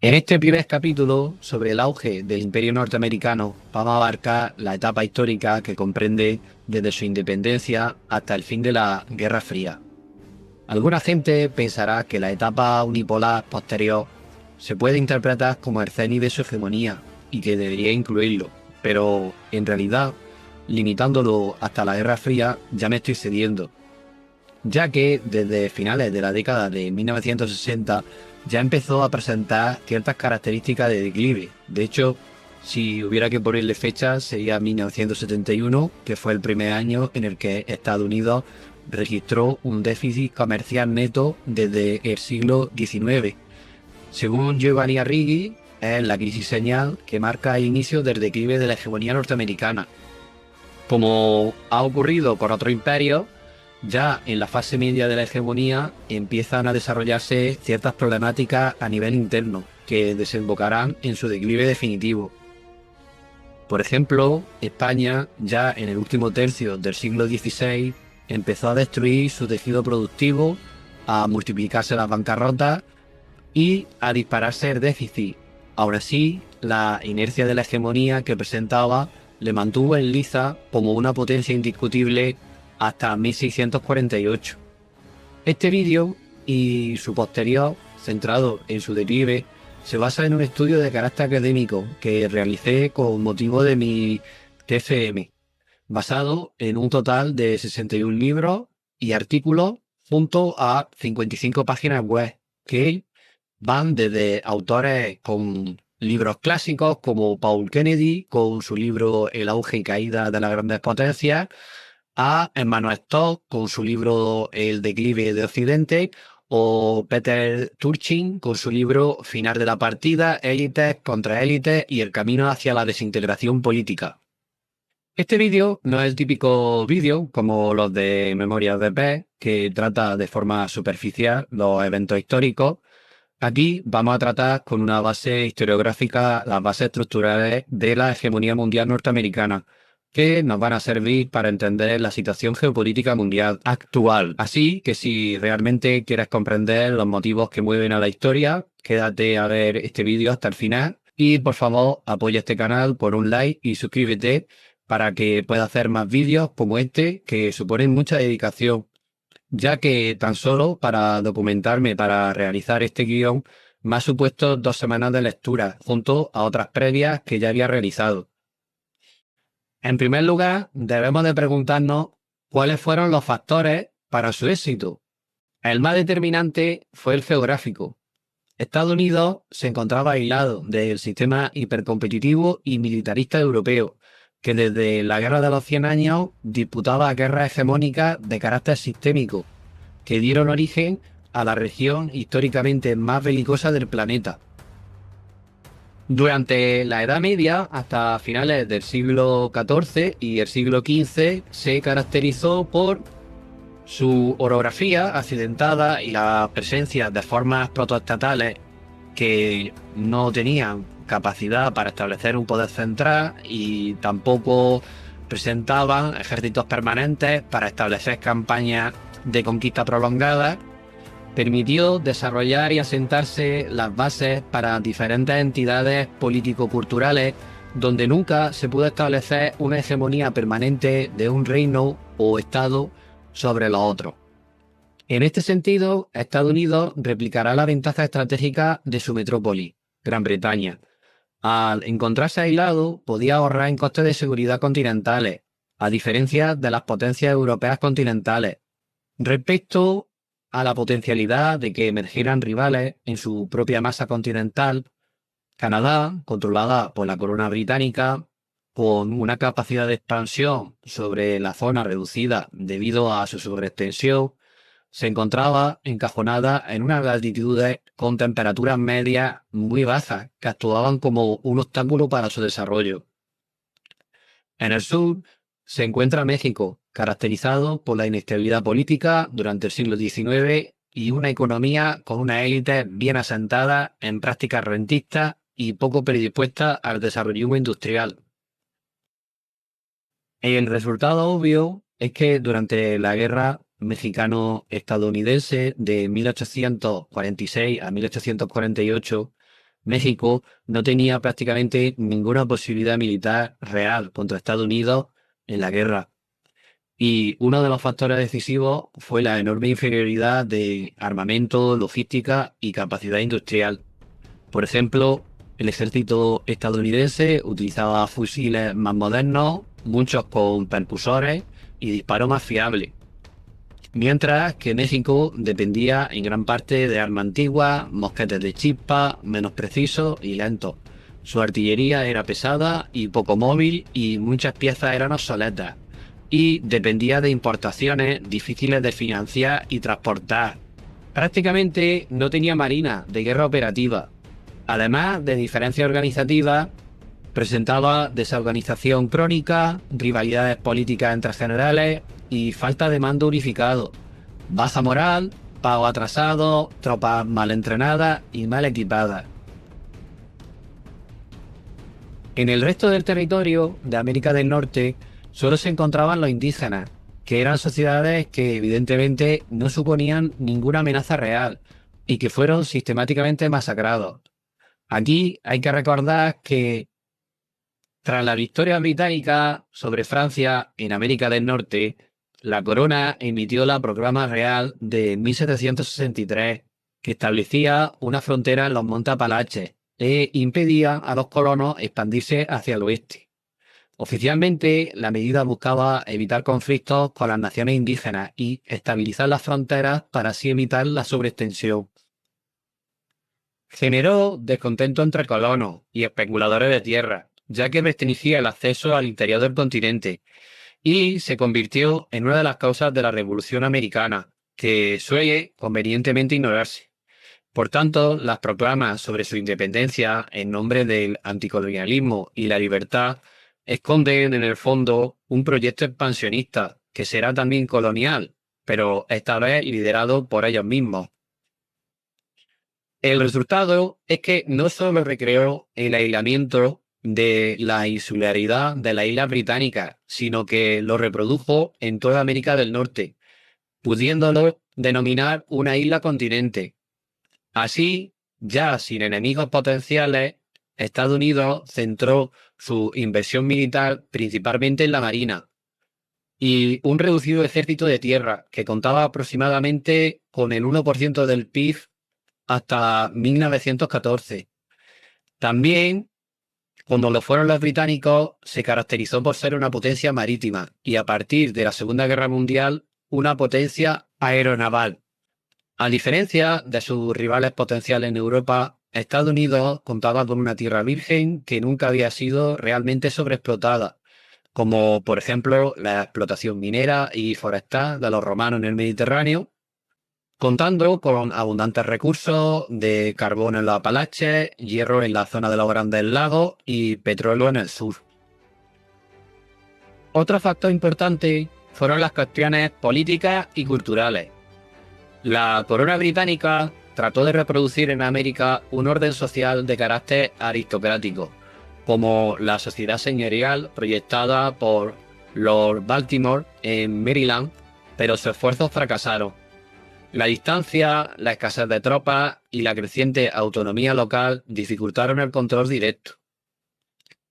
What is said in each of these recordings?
En este primer capítulo sobre el auge del Imperio norteamericano vamos a abarcar la etapa histórica que comprende desde su independencia hasta el fin de la Guerra Fría. Alguna gente pensará que la etapa unipolar posterior se puede interpretar como el cenit de su hegemonía y que debería incluirlo, pero en realidad, limitándolo hasta la Guerra Fría, ya me estoy cediendo, ya que desde finales de la década de 1960 ya empezó a presentar ciertas características de declive. De hecho, si hubiera que ponerle fecha, sería 1971, que fue el primer año en el que Estados Unidos registró un déficit comercial neto desde el siglo XIX. Según Giovanni Arrighi, es la crisis señal que marca el inicio del declive de la hegemonía norteamericana. Como ha ocurrido con otros imperios, ya en la fase media de la hegemonía empiezan a desarrollarse ciertas problemáticas a nivel interno que desembocarán en su declive definitivo. Por ejemplo, España, ya en el último tercio del siglo XVI, empezó a destruir su tejido productivo, a multiplicarse las bancarrotas y a dispararse el déficit. Aún así, la inercia de la hegemonía que presentaba le mantuvo en liza como una potencia indiscutible hasta 1648. Este vídeo y su posterior, centrado en su declive, se basa en un estudio de carácter académico que realicé con motivo de mi TFM, basado en un total de 61 libros y artículos junto a 55 páginas web que van desde autores con libros clásicos como Paul Kennedy, con su libro El auge y caída de las grandes potencias, a Emmanuel Todd con su libro El declive de Occidente, o Peter Turchin con su libro Final de la partida, élites contra élites y el camino hacia la desintegración política. Este vídeo no es el típico vídeo como los de Memorias de Pez, que trata de forma superficial los eventos históricos. Aquí vamos a tratar con una base historiográfica las bases estructurales de la hegemonía mundial norteamericana, que nos van a servir para entender la situación geopolítica mundial actual. Así que si realmente quieres comprender los motivos que mueven a la historia, quédate a ver este vídeo hasta el final y por favor apoya este canal por un like y suscríbete para que pueda hacer más vídeos como este que suponen mucha dedicación, ya que tan solo para documentarme para realizar este guión me ha supuesto 2 semanas de lectura, junto a otras previas que ya había realizado. En primer lugar, debemos de preguntarnos cuáles fueron los factores para su éxito. El más determinante fue el geográfico. Estados Unidos se encontraba aislado del sistema hipercompetitivo y militarista europeo, que desde la Guerra de los 100 años disputaba guerras hegemónicas de carácter sistémico, que dieron origen a la región históricamente más belicosa del planeta. Durante la Edad Media, hasta finales del siglo XIV y el siglo XV, se caracterizó por su orografía accidentada y la presencia de formas protoestatales que no tenían capacidad para establecer un poder central y tampoco presentaban ejércitos permanentes para establecer campañas de conquista prolongada. Permitió desarrollar y asentarse las bases para diferentes entidades político-culturales donde nunca se pudo establecer una hegemonía permanente de un reino o estado sobre los otros. En este sentido, Estados Unidos replicará la ventaja estratégica de su metrópoli, Gran Bretaña. Al encontrarse aislado, podía ahorrar en costes de seguridad continentales, a diferencia de las potencias europeas continentales. Respecto a la potencialidad de que emergieran rivales en su propia masa continental, Canadá, controlada por la corona británica, con una capacidad de expansión sobre la zona reducida debido a su sobreextensión, se encontraba encajonada en unas latitudes con temperaturas medias muy bajas que actuaban como un obstáculo para su desarrollo. En el sur se encuentra México, caracterizado por la inestabilidad política durante el siglo XIX y una economía con una élite bien asentada en prácticas rentistas y poco predispuesta al desarrollo industrial. El resultado obvio es que durante la guerra mexicano-estadounidense de 1846 a 1848, México no tenía prácticamente ninguna posibilidad militar real contra Estados Unidos en la guerra. Y uno de los factores decisivos fue la enorme inferioridad de armamento, logística y capacidad industrial. Por ejemplo, el ejército estadounidense utilizaba fusiles más modernos, muchos con percusores y disparos más fiables, mientras que México dependía en gran parte de armas antiguas, mosquetes de chispa, menos precisos y lentos. Su artillería era pesada y poco móvil y muchas piezas eran obsoletas, y dependía de importaciones difíciles de financiar y transportar. Prácticamente no tenía marina de guerra operativa. Además de diferencias organizativas, presentaba desorganización crónica, rivalidades políticas entre generales y falta de mando unificado, baja moral, pago atrasado, tropas mal entrenadas y mal equipadas. En el resto del territorio de América del Norte solo se encontraban los indígenas, que eran sociedades que evidentemente no suponían ninguna amenaza real y que fueron sistemáticamente masacrados. Aquí hay que recordar que tras la victoria británica sobre Francia en América del Norte, la corona emitió la Proclama Real de 1763, que establecía una frontera en los Montes Apalaches e impedía a los colonos expandirse hacia el oeste. Oficialmente, la medida buscaba evitar conflictos con las naciones indígenas y estabilizar las fronteras para así evitar la sobreextensión. Generó descontento entre colonos y especuladores de tierra, ya que restringía el acceso al interior del continente, y se convirtió en una de las causas de la Revolución Americana, que suele convenientemente ignorarse. Por tanto, las proclamas sobre su independencia en nombre del anticolonialismo y la libertad esconden en el fondo un proyecto expansionista que será también colonial, pero esta vez liderado por ellos mismos. El resultado es que no solo recreó el aislamiento de la insularidad de la isla británica, sino que lo reprodujo en toda América del Norte, pudiéndolo denominar una isla continente. Así, ya sin enemigos potenciales, Estados Unidos centró su inversión militar principalmente en la marina y un reducido ejército de tierra que contaba aproximadamente con el 1% del PIB hasta 1914. También, como lo fueron los británicos, se caracterizó por ser una potencia marítima y a partir de la Segunda Guerra Mundial una potencia aeronaval. A diferencia de sus rivales potenciales en Europa, Estados Unidos contaba con una tierra virgen que nunca había sido realmente sobreexplotada, como por ejemplo la explotación minera y forestal de los romanos en el Mediterráneo, contando con abundantes recursos de carbón en los Apalaches, hierro en la zona de los Grandes Lagos y petróleo en el sur. Otro factor importante fueron las cuestiones políticas y culturales. La corona británica trató de reproducir en América un orden social de carácter aristocrático, como la sociedad señorial proyectada por Lord Baltimore en Maryland, pero sus esfuerzos fracasaron. La distancia, la escasez de tropas y la creciente autonomía local dificultaron el control directo.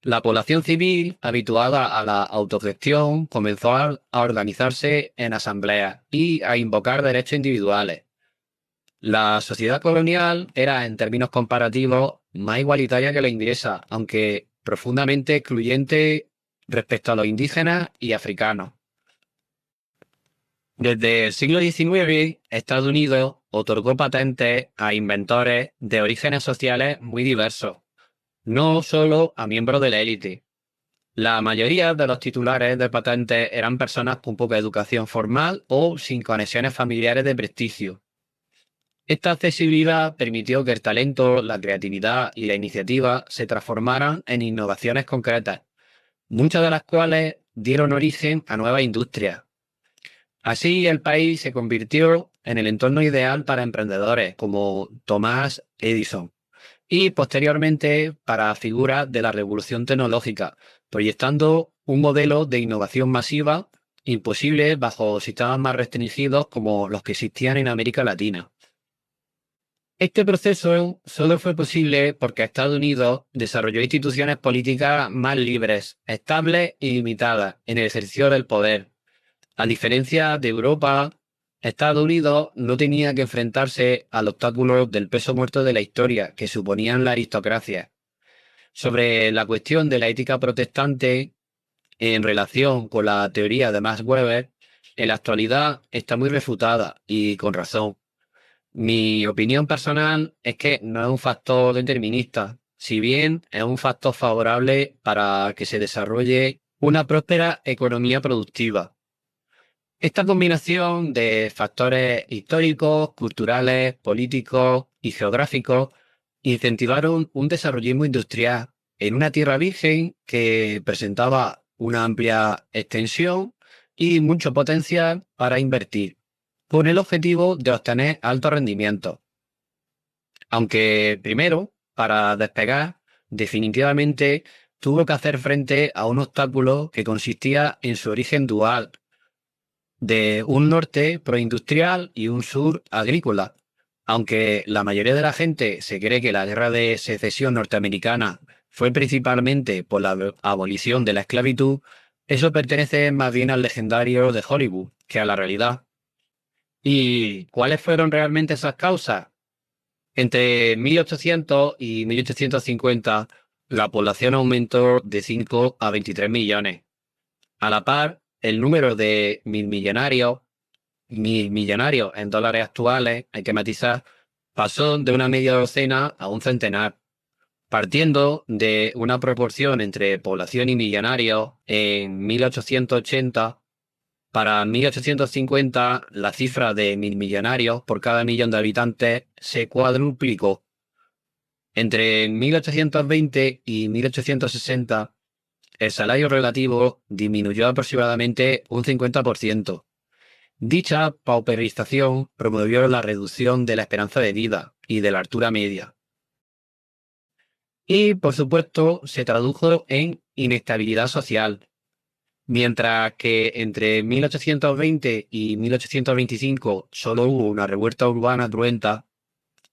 La población civil, habituada a la autogestión, comenzó a organizarse en asambleas y a invocar derechos individuales. La sociedad colonial era, en términos comparativos, más igualitaria que la inglesa, aunque profundamente excluyente respecto a los indígenas y africanos. Desde el siglo XIX, Estados Unidos otorgó patentes a inventores de orígenes sociales muy diversos, no solo a miembros de la élite. La mayoría de los titulares de patentes eran personas con poca educación formal o sin conexiones familiares de prestigio. Esta accesibilidad permitió que el talento, la creatividad y la iniciativa se transformaran en innovaciones concretas, muchas de las cuales dieron origen a nuevas industrias. Así, el país se convirtió en el entorno ideal para emprendedores como Thomas Edison y posteriormente para figuras de la revolución tecnológica, proyectando un modelo de innovación masiva imposible bajo sistemas más restringidos como los que existían en América Latina. Este proceso solo fue posible porque Estados Unidos desarrolló instituciones políticas más libres, estables y limitadas en el ejercicio del poder. A diferencia de Europa, Estados Unidos no tenía que enfrentarse al obstáculo del peso muerto de la historia que suponían la aristocracia. Sobre la cuestión de la ética protestante en relación con la teoría de Max Weber, en la actualidad está muy refutada y con razón. Mi opinión personal es que no es un factor determinista, si bien es un factor favorable para que se desarrolle una próspera economía productiva. Esta combinación de factores históricos, culturales, políticos y geográficos incentivaron un desarrollismo industrial en una tierra virgen que presentaba una amplia extensión y mucho potencial para invertir, con el objetivo de obtener altos rendimientos. Aunque primero, para despegar, definitivamente tuvo que hacer frente a un obstáculo que consistía en su origen dual, de un norte proindustrial y un sur agrícola. Aunque la mayoría de la gente se cree que la guerra de secesión norteamericana fue principalmente por la abolición de la esclavitud, eso pertenece más bien al legendario de Hollywood que a la realidad. ¿Y cuáles fueron realmente esas causas? Entre 1800 y 1850, la población aumentó de 5 a 23 millones. A la par, el número de mil millonarios en dólares actuales, hay que matizar, pasó de una media docena a un centenar, partiendo de una proporción entre población y millonarios en 1880. Para 1850, la cifra de mil millonarios por cada millón de habitantes se cuadruplicó. Entre 1820 y 1860, el salario relativo disminuyó aproximadamente un 50%. Dicha pauperización promovió la reducción de la esperanza de vida y de la altura media. Y, por supuesto, se tradujo en inestabilidad social. Mientras que entre 1820 y 1825 solo hubo una revuelta urbana cruenta,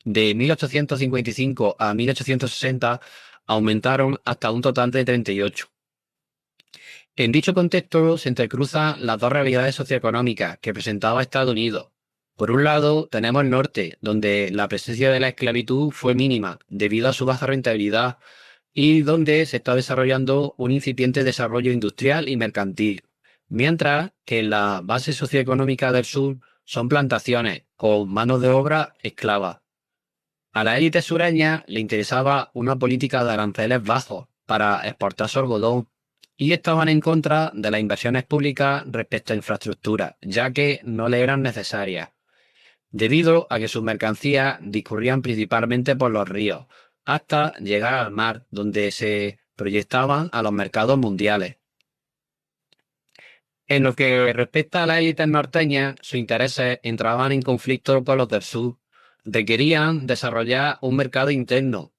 de 1855 a 1860 aumentaron hasta un total de 38. En dicho contexto se entrecruzan las dos realidades socioeconómicas que presentaba Estados Unidos. Por un lado, tenemos el norte, donde la presencia de la esclavitud fue mínima debido a su baja rentabilidad y donde se está desarrollando un incipiente desarrollo industrial y mercantil, mientras que la base socioeconómica del sur son plantaciones con mano de obra esclava. A la élite sureña le interesaba una política de aranceles bajos para exportar su algodón y estaban en contra de las inversiones públicas respecto a infraestructura, ya que no le eran necesarias, debido a que sus mercancías discurrían principalmente por los ríos, hasta llegar al mar, donde se proyectaban a los mercados mundiales. En lo que respecta a las élites norteñas, sus intereses entraban en conflicto con los del sur. Requerían desarrollar un mercado interno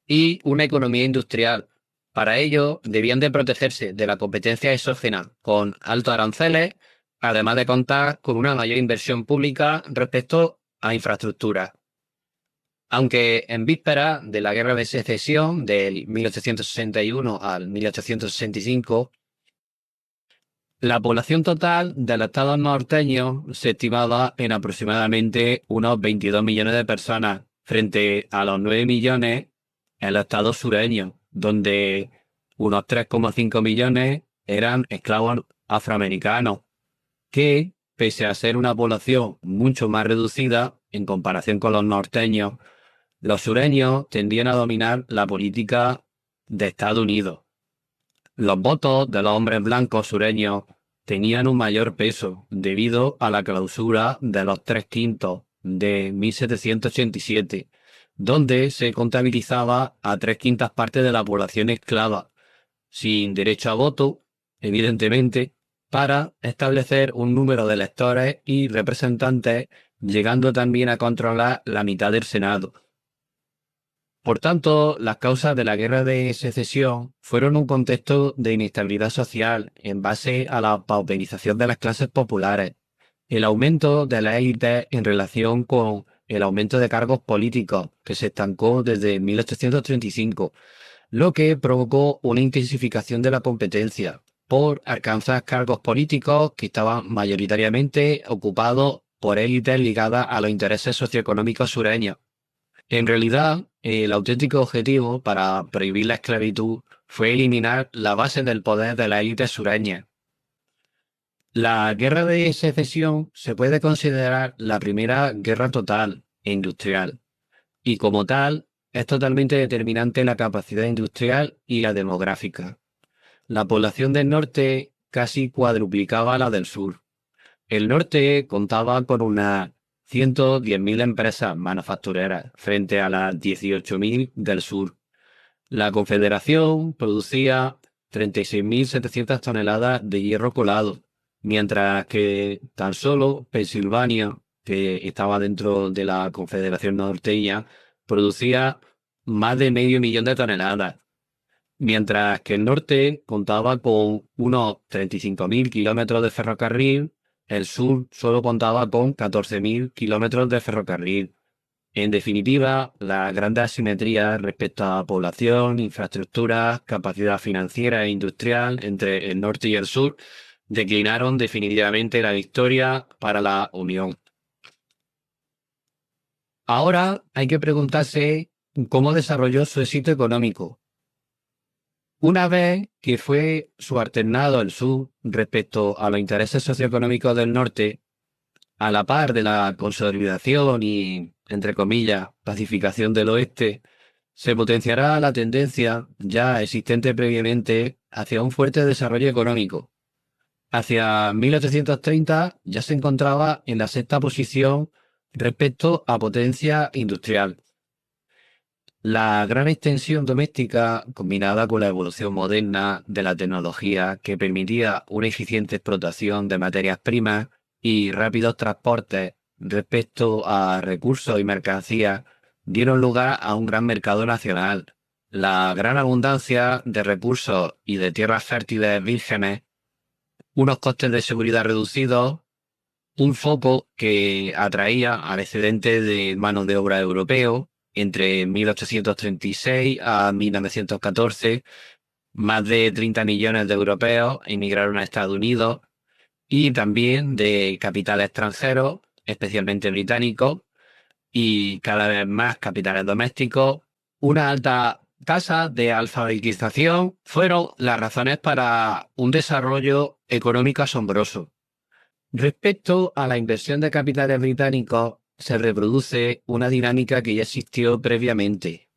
y una economía industrial. Para ello, debían de protegerse de la competencia exógena con altos aranceles, además de contar con una mayor inversión pública respecto a infraestructura. Aunque en vísperas de la Guerra de Secesión del 1861 al 1865, la población total del estado norteño se estimaba en aproximadamente unos 22 millones de personas, frente a los 9 millones en los estados sureños, donde unos 3,5 millones eran esclavos afroamericanos, que, pese a ser una población mucho más reducida en comparación con los norteños, los sureños tendían a dominar la política de Estados Unidos. Los votos de los hombres blancos sureños tenían un mayor peso debido a la clausura de los 3/5 de 1787, donde se contabilizaba a 3/5 partes de la población esclava, sin derecho a voto, evidentemente, para establecer un número de electores y representantes, llegando también a controlar la mitad del Senado. Por tanto, las causas de la Guerra de Secesión fueron un contexto de inestabilidad social en base a la pauperización de las clases populares, el aumento de la élite en relación con el aumento de cargos políticos, que se estancó desde 1835, lo que provocó una intensificación de la competencia por alcanzar cargos políticos que estaban mayoritariamente ocupados por élites ligadas a los intereses socioeconómicos sureños. En realidad, el auténtico objetivo para prohibir la esclavitud fue eliminar la base del poder de las élites sureñas. La guerra de secesión se puede considerar la primera guerra total e industrial, y como tal, es totalmente determinante la capacidad industrial y la demográfica. La población del norte casi cuadruplicaba la del sur. El norte contaba con unas 110.000 empresas manufactureras frente a las 18.000 del sur. La Confederación producía 36.700 toneladas de hierro colado, mientras que tan solo Pensilvania, que estaba dentro de la Confederación Norteña, producía más de 500.000 de toneladas, mientras que el norte contaba con unos 35.000 kilómetros de ferrocarril, el sur solo contaba con 14.000 kilómetros de ferrocarril. En definitiva, la gran asimetría respecto a población, infraestructuras, capacidad financiera e industrial entre el norte y el sur declinaron definitivamente la victoria para la Unión. Ahora hay que preguntarse cómo desarrolló su éxito económico. Una vez que fue subalternado el sur respecto a los intereses socioeconómicos del norte, a la par de la consolidación y, entre comillas, pacificación del oeste, se potenciará la tendencia ya existente previamente hacia un fuerte desarrollo económico. Hacia 1830 ya se encontraba en la sexta posición respecto a potencia industrial. La gran extensión doméstica, combinada con la evolución moderna de la tecnología que permitía una eficiente explotación de materias primas y rápidos transportes respecto a recursos y mercancías, dieron lugar a un gran mercado nacional. La gran abundancia de recursos y de tierras fértiles vírgenes, unos costes de seguridad reducidos, un foco que atraía al excedente de mano de obra europeo. Entre 1836 a 1914, más de 30 millones de europeos emigraron a Estados Unidos y también de capitales extranjeros, especialmente británicos, y cada vez más capitales domésticos. Una alta tasa de alfabetización fueron las razones para un desarrollo económico asombroso. Respecto a la inversión de capitales británicos, se reproduce una dinámica que ya existió previamente.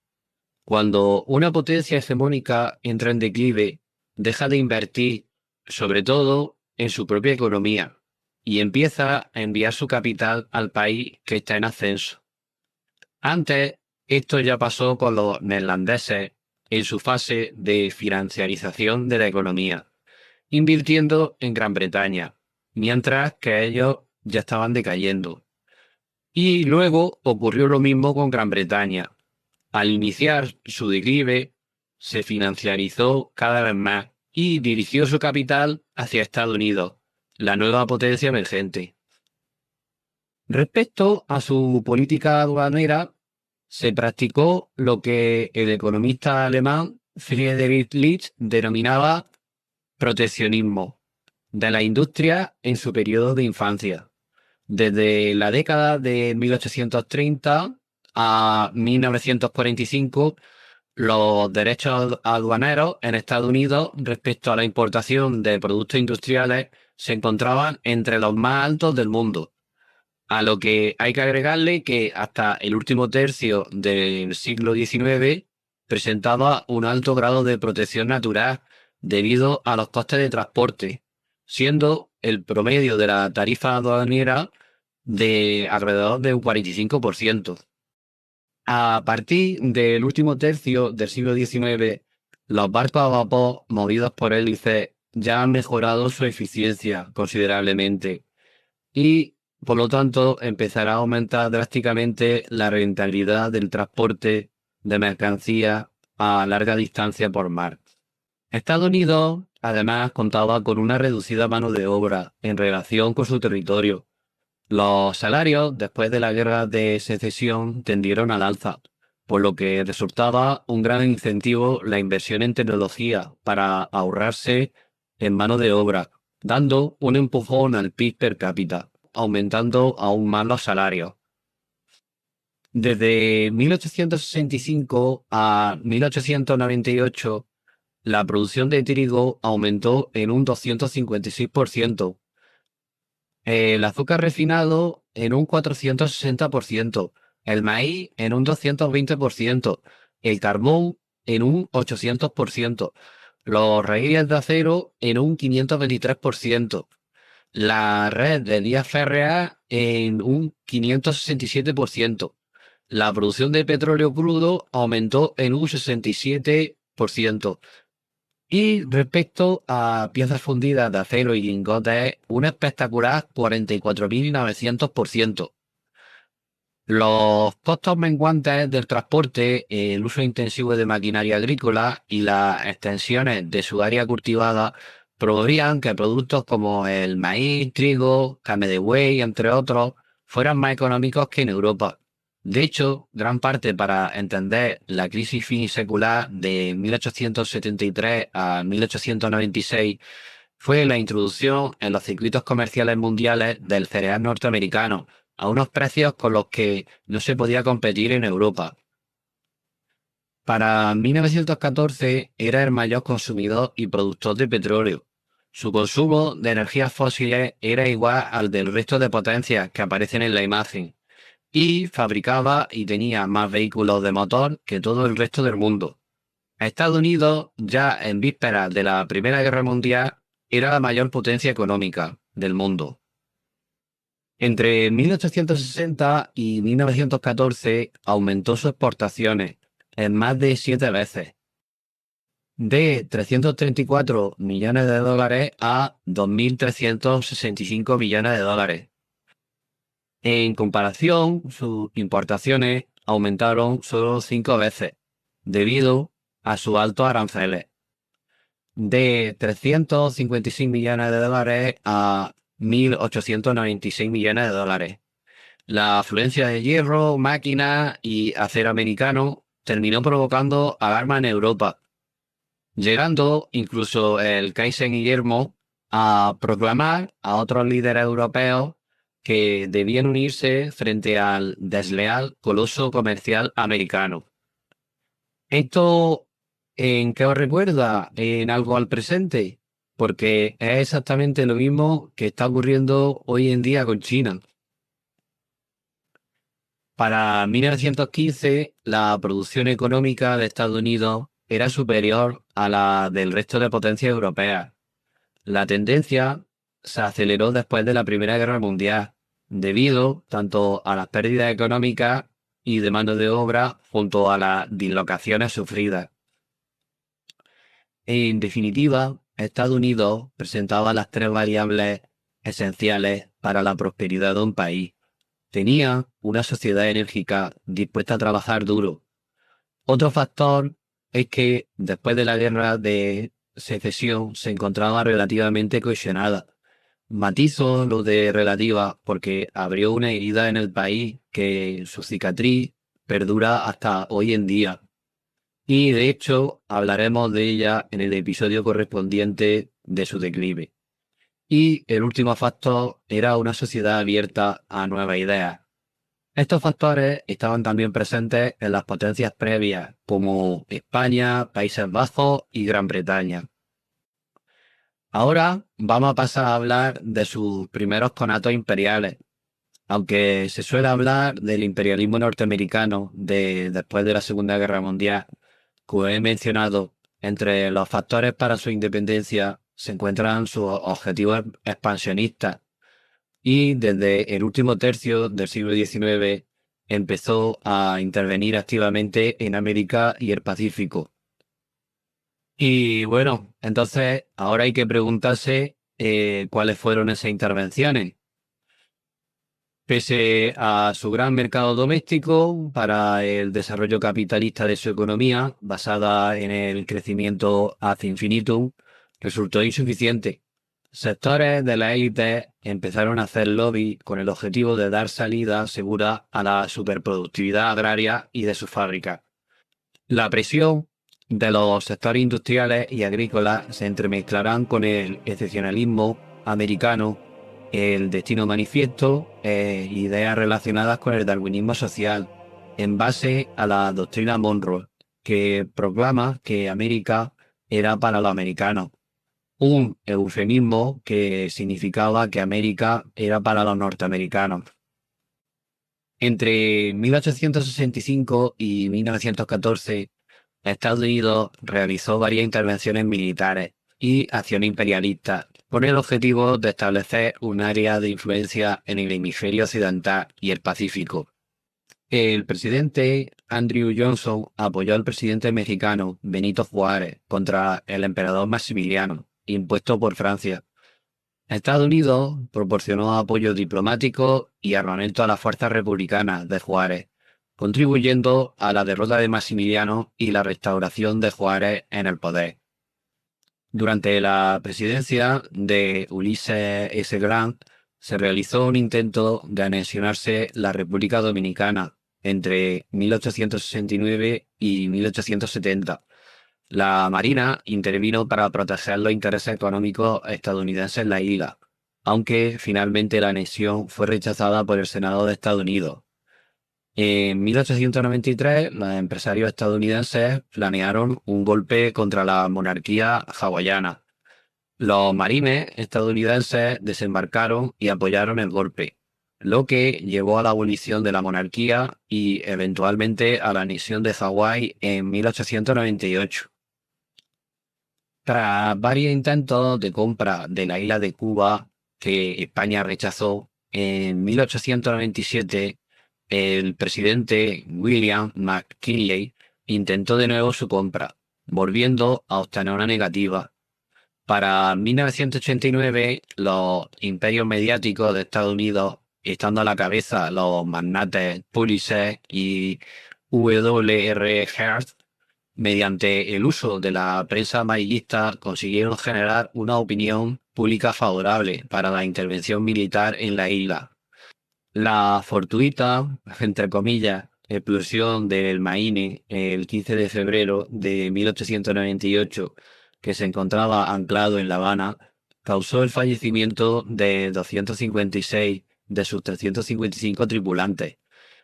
Cuando una potencia hegemónica entra en declive, deja de invertir, sobre todo, en su propia economía, y empieza a enviar su capital al país que está en ascenso. Antes, esto ya pasó con los neerlandeses en su fase de financiarización de la economía, invirtiendo en Gran Bretaña, mientras que ellos ya estaban decayendo. Y luego ocurrió lo mismo con Gran Bretaña. Al iniciar su declive, se financiarizó cada vez más y dirigió su capital hacia Estados Unidos, la nueva potencia emergente. Respecto a su política aduanera, se practicó lo que el economista alemán Friedrich List denominaba proteccionismo de la industria en su periodo de infancia. Desde la década de 1830 a 1945, los derechos aduaneros en Estados Unidos respecto a la importación de productos industriales se encontraban entre los más altos del mundo. A lo que hay que agregarle que hasta el último tercio del siglo XIX presentaba un alto grado de protección natural debido a los costes de transporte, siendo el promedio de la tarifa aduanera de alrededor de un 45%. A partir del último tercio del siglo XIX, los barcos a vapor movidos por hélices ya han mejorado su eficiencia considerablemente y, por lo tanto, empezará a aumentar drásticamente la rentabilidad del transporte de mercancías a larga distancia por mar. Estados Unidos, además, contaba con una reducida mano de obra en relación con su territorio, Los salarios después de la guerra de secesión tendieron al alza, por lo que resultaba un gran incentivo la inversión en tecnología para ahorrarse en mano de obra, dando un empujón al PIB per cápita, aumentando aún más los salarios. Desde 1865 a 1898, la producción de trigo aumentó en un 256%, el azúcar refinado en un 460%, el maíz en un 220%, el carbón en un 800%, los raíles de acero en un 523%, la red de vías férreas en un 567%, la producción de petróleo crudo aumentó en un 67%. Y respecto a piezas fundidas de acero y lingotes, un espectacular 44.900%. Los costos menguantes del transporte, el uso intensivo de maquinaria agrícola y las extensiones de su área cultivada promovían que productos como el maíz, trigo, carne de buey, entre otros, fueran más económicos que en Europa. De hecho, gran parte para entender la crisis finisecular de 1873 a 1896 fue la introducción en los circuitos comerciales mundiales del cereal norteamericano, a unos precios con los que no se podía competir en Europa. Para 1914 era el mayor consumidor y productor de petróleo. Su consumo de energías fósiles era igual al del resto de potencias que aparecen en la imagen, y fabricaba y tenía más vehículos de motor que todo el resto del mundo. Estados Unidos, ya en vísperas de la Primera Guerra Mundial, era la mayor potencia económica del mundo. Entre 1860 y 1914 aumentó sus exportaciones en más de 7 veces, de 334 millones de dólares a 2.365 millones de dólares. En comparación, sus importaciones aumentaron solo 5 veces, debido a sus altos aranceles, de 356 millones de dólares a 1.896 millones de dólares. La afluencia de hierro, máquinas y acero americano terminó provocando alarma en Europa, llegando incluso el Kaiser Guillermo a proclamar a otros líderes europeos que debían unirse frente al desleal coloso comercial americano. ¿Esto en qué os recuerda? ¿En algo al presente? Porque es exactamente lo mismo que está ocurriendo hoy en día con China. Para 1915, la producción económica de Estados Unidos era superior a la del resto de potencias europeas. La tendencia se aceleró después de la Primera Guerra Mundial, debido tanto a las pérdidas económicas y de mano de obra junto a las dislocaciones sufridas. En definitiva, Estados Unidos presentaba las tres variables esenciales para la prosperidad de un país. Tenía una sociedad enérgica dispuesta a trabajar duro. Otro factor es que después de la guerra de secesión se encontraba relativamente cohesionada. Matizo lo de relativa porque abrió una herida en el país que su cicatriz perdura hasta hoy en día. Y de hecho hablaremos de ella en el episodio correspondiente de su declive. Y el último factor era una sociedad abierta a nuevas ideas. Estos factores estaban también presentes en las potencias previas, como España, Países Bajos y Gran Bretaña. Ahora vamos a pasar a hablar de sus primeros conatos imperiales. Aunque se suele hablar del imperialismo norteamericano después de la Segunda Guerra Mundial, como he mencionado, entre los factores para su independencia se encuentran sus objetivos expansionistas, y desde el último tercio del siglo XIX empezó a intervenir activamente en América y el Pacífico. Y bueno, entonces ahora hay que preguntarse cuáles fueron esas intervenciones. Pese a su gran mercado doméstico para el desarrollo capitalista de su economía, basada en el crecimiento ad infinitum, resultó insuficiente. Sectores de la élite empezaron a hacer lobby con el objetivo de dar salida segura a la superproductividad agraria y de sus fábricas. La presión de los sectores industriales y agrícolas se entremezclarán con el excepcionalismo americano, el destino manifiesto e ideas relacionadas con el darwinismo social, en base a la doctrina Monroe, que proclama que América era para los americanos, un eufemismo que significaba que América era para los norteamericanos. Entre 1865 y 1914, Estados Unidos realizó varias intervenciones militares y acciones imperialistas con el objetivo de establecer un área de influencia en el hemisferio occidental y el Pacífico. El presidente Andrew Johnson apoyó al presidente mexicano Benito Juárez contra el emperador Maximiliano, impuesto por Francia. Estados Unidos proporcionó apoyo diplomático y armamento a las fuerzas republicanas de Juárez, contribuyendo a la derrota de Maximiliano y la restauración de Juárez en el poder. Durante la presidencia de Ulysses S. Grant, se realizó un intento de anexionarse la República Dominicana entre 1869 y 1870. La Marina intervino para proteger los intereses económicos estadounidenses en la isla, aunque finalmente la anexión fue rechazada por el Senado de Estados Unidos. En 1893, los empresarios estadounidenses planearon un golpe contra la monarquía hawaiana. Los marines estadounidenses desembarcaron y apoyaron el golpe, lo que llevó a la abolición de la monarquía y eventualmente a la anexión de Hawái en 1898. Tras varios intentos de compra de la isla de Cuba que España rechazó, en 1897 el presidente William McKinley intentó de nuevo su compra, volviendo a obtener una negativa. Para 1989, los imperios mediáticos de Estados Unidos, estando a la cabeza los magnates Pulitzer y W.R. Hearst, mediante el uso de la prensa amarillista, consiguieron generar una opinión pública favorable para la intervención militar en la isla. La fortuita, entre comillas, explosión del Maine el 15 de febrero de 1898, que se encontraba anclado en La Habana, causó el fallecimiento de 256 de sus 355 tripulantes,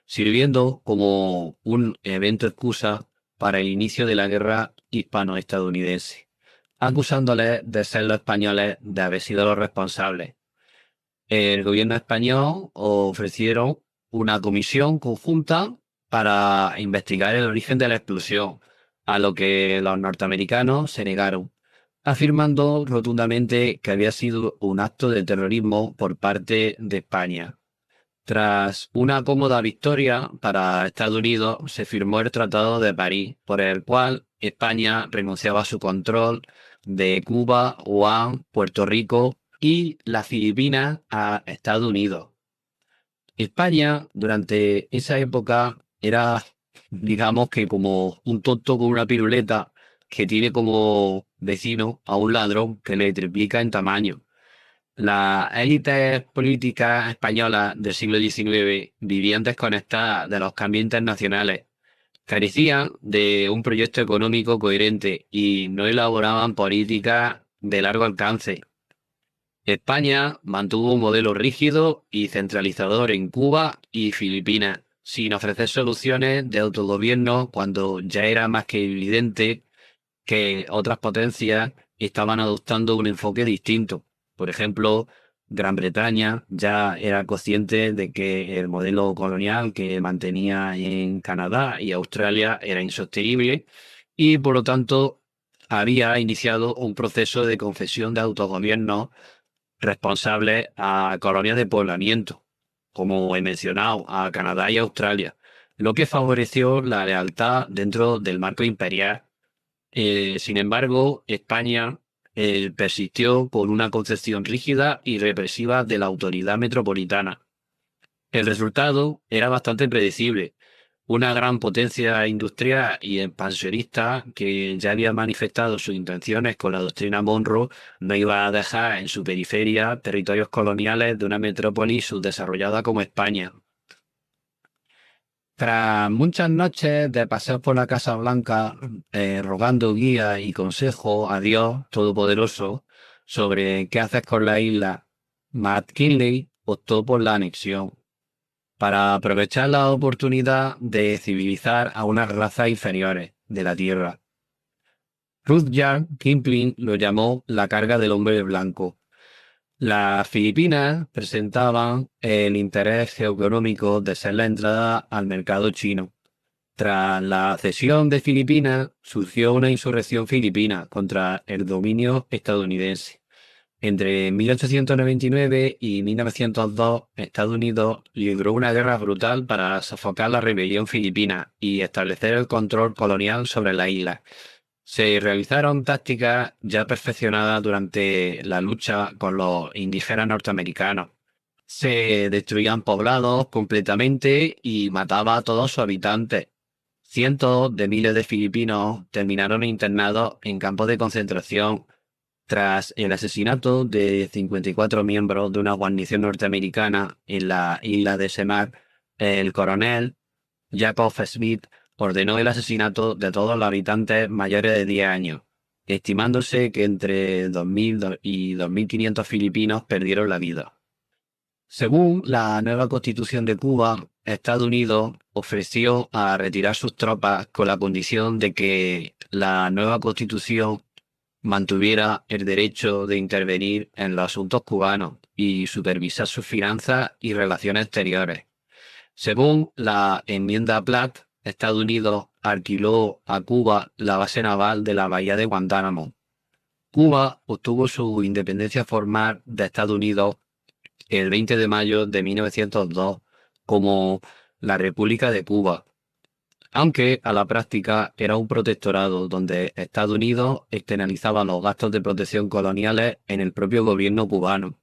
sirviendo como un evento excusa para el inicio de la guerra hispano-estadounidense, acusándoles de ser los españoles de haber sido los responsables. El gobierno español ofrecieron una comisión conjunta para investigar el origen de la explosión, a lo que los norteamericanos se negaron, afirmando rotundamente que había sido un acto de terrorismo por parte de España. Tras una cómoda victoria para Estados Unidos, se firmó el Tratado de París, por el cual España renunciaba a su control de Cuba, Guam, Puerto Rico y las Filipinas a Estados Unidos. España, durante esa época, era, digamos que como un tonto con una piruleta que tiene como vecino a un ladrón que le triplica en tamaño. Las élites políticas españolas del siglo XIX vivían desconectadas de los cambios internacionales, carecían de un proyecto económico coherente y no elaboraban políticas de largo alcance. España mantuvo un modelo rígido y centralizador en Cuba y Filipinas, sin ofrecer soluciones de autogobierno cuando ya era más que evidente que otras potencias estaban adoptando un enfoque distinto. Por ejemplo, Gran Bretaña ya era consciente de que el modelo colonial que mantenía en Canadá y Australia era insostenible y, por lo tanto, había iniciado un proceso de concesión de autogobierno responsables a colonias de poblamiento, como he mencionado, a Canadá y Australia, lo que favoreció la lealtad dentro del marco imperial. Sin embargo, España persistió con una concepción rígida y represiva de la autoridad metropolitana. El resultado era bastante predecible. una gran potencia industrial y expansionista que ya había manifestado sus intenciones con la doctrina Monroe, no iba a dejar en su periferia territorios coloniales de una metrópoli subdesarrollada como España. Tras muchas noches de pasear por la Casa Blanca, rogando guía y consejo a Dios Todopoderoso sobre qué hacer con la isla, McKinley optó por la anexión, para aprovechar la oportunidad de civilizar a unas razas inferiores de la Tierra. Rudyard Kipling lo llamó la carga del hombre blanco. Las Filipinas presentaban el interés geoeconómico de ser la entrada al mercado chino. Tras la cesión de Filipinas, surgió una insurrección filipina contra el dominio estadounidense. Entre 1899 y 1902, Estados Unidos libró una guerra brutal para sofocar la rebelión filipina y establecer el control colonial sobre la isla. Se realizaron tácticas ya perfeccionadas durante la lucha con los indígenas norteamericanos. Se destruían poblados completamente y mataba a todos sus habitantes. Cientos de miles de filipinos terminaron internados en campos de concentración tras el asesinato de 54 miembros de una guarnición norteamericana en la isla de Semar. El coronel Jacob Smith ordenó el asesinato de todos los habitantes mayores de 10 años, estimándose que entre 2.000 y 2.500 filipinos perdieron la vida. Según la nueva Constitución de Cuba, Estados Unidos ofreció a retirar sus tropas con la condición de que la nueva Constitución mantuviera el derecho de intervenir en los asuntos cubanos y supervisar sus finanzas y relaciones exteriores. Según la enmienda Platt, Estados Unidos alquiló a Cuba la base naval de la bahía de Guantánamo. Cuba obtuvo su independencia formal de Estados Unidos el 20 de mayo de 1902 como la República de Cuba, aunque a la práctica era un protectorado donde Estados Unidos externalizaba los gastos de protección coloniales en el propio gobierno cubano.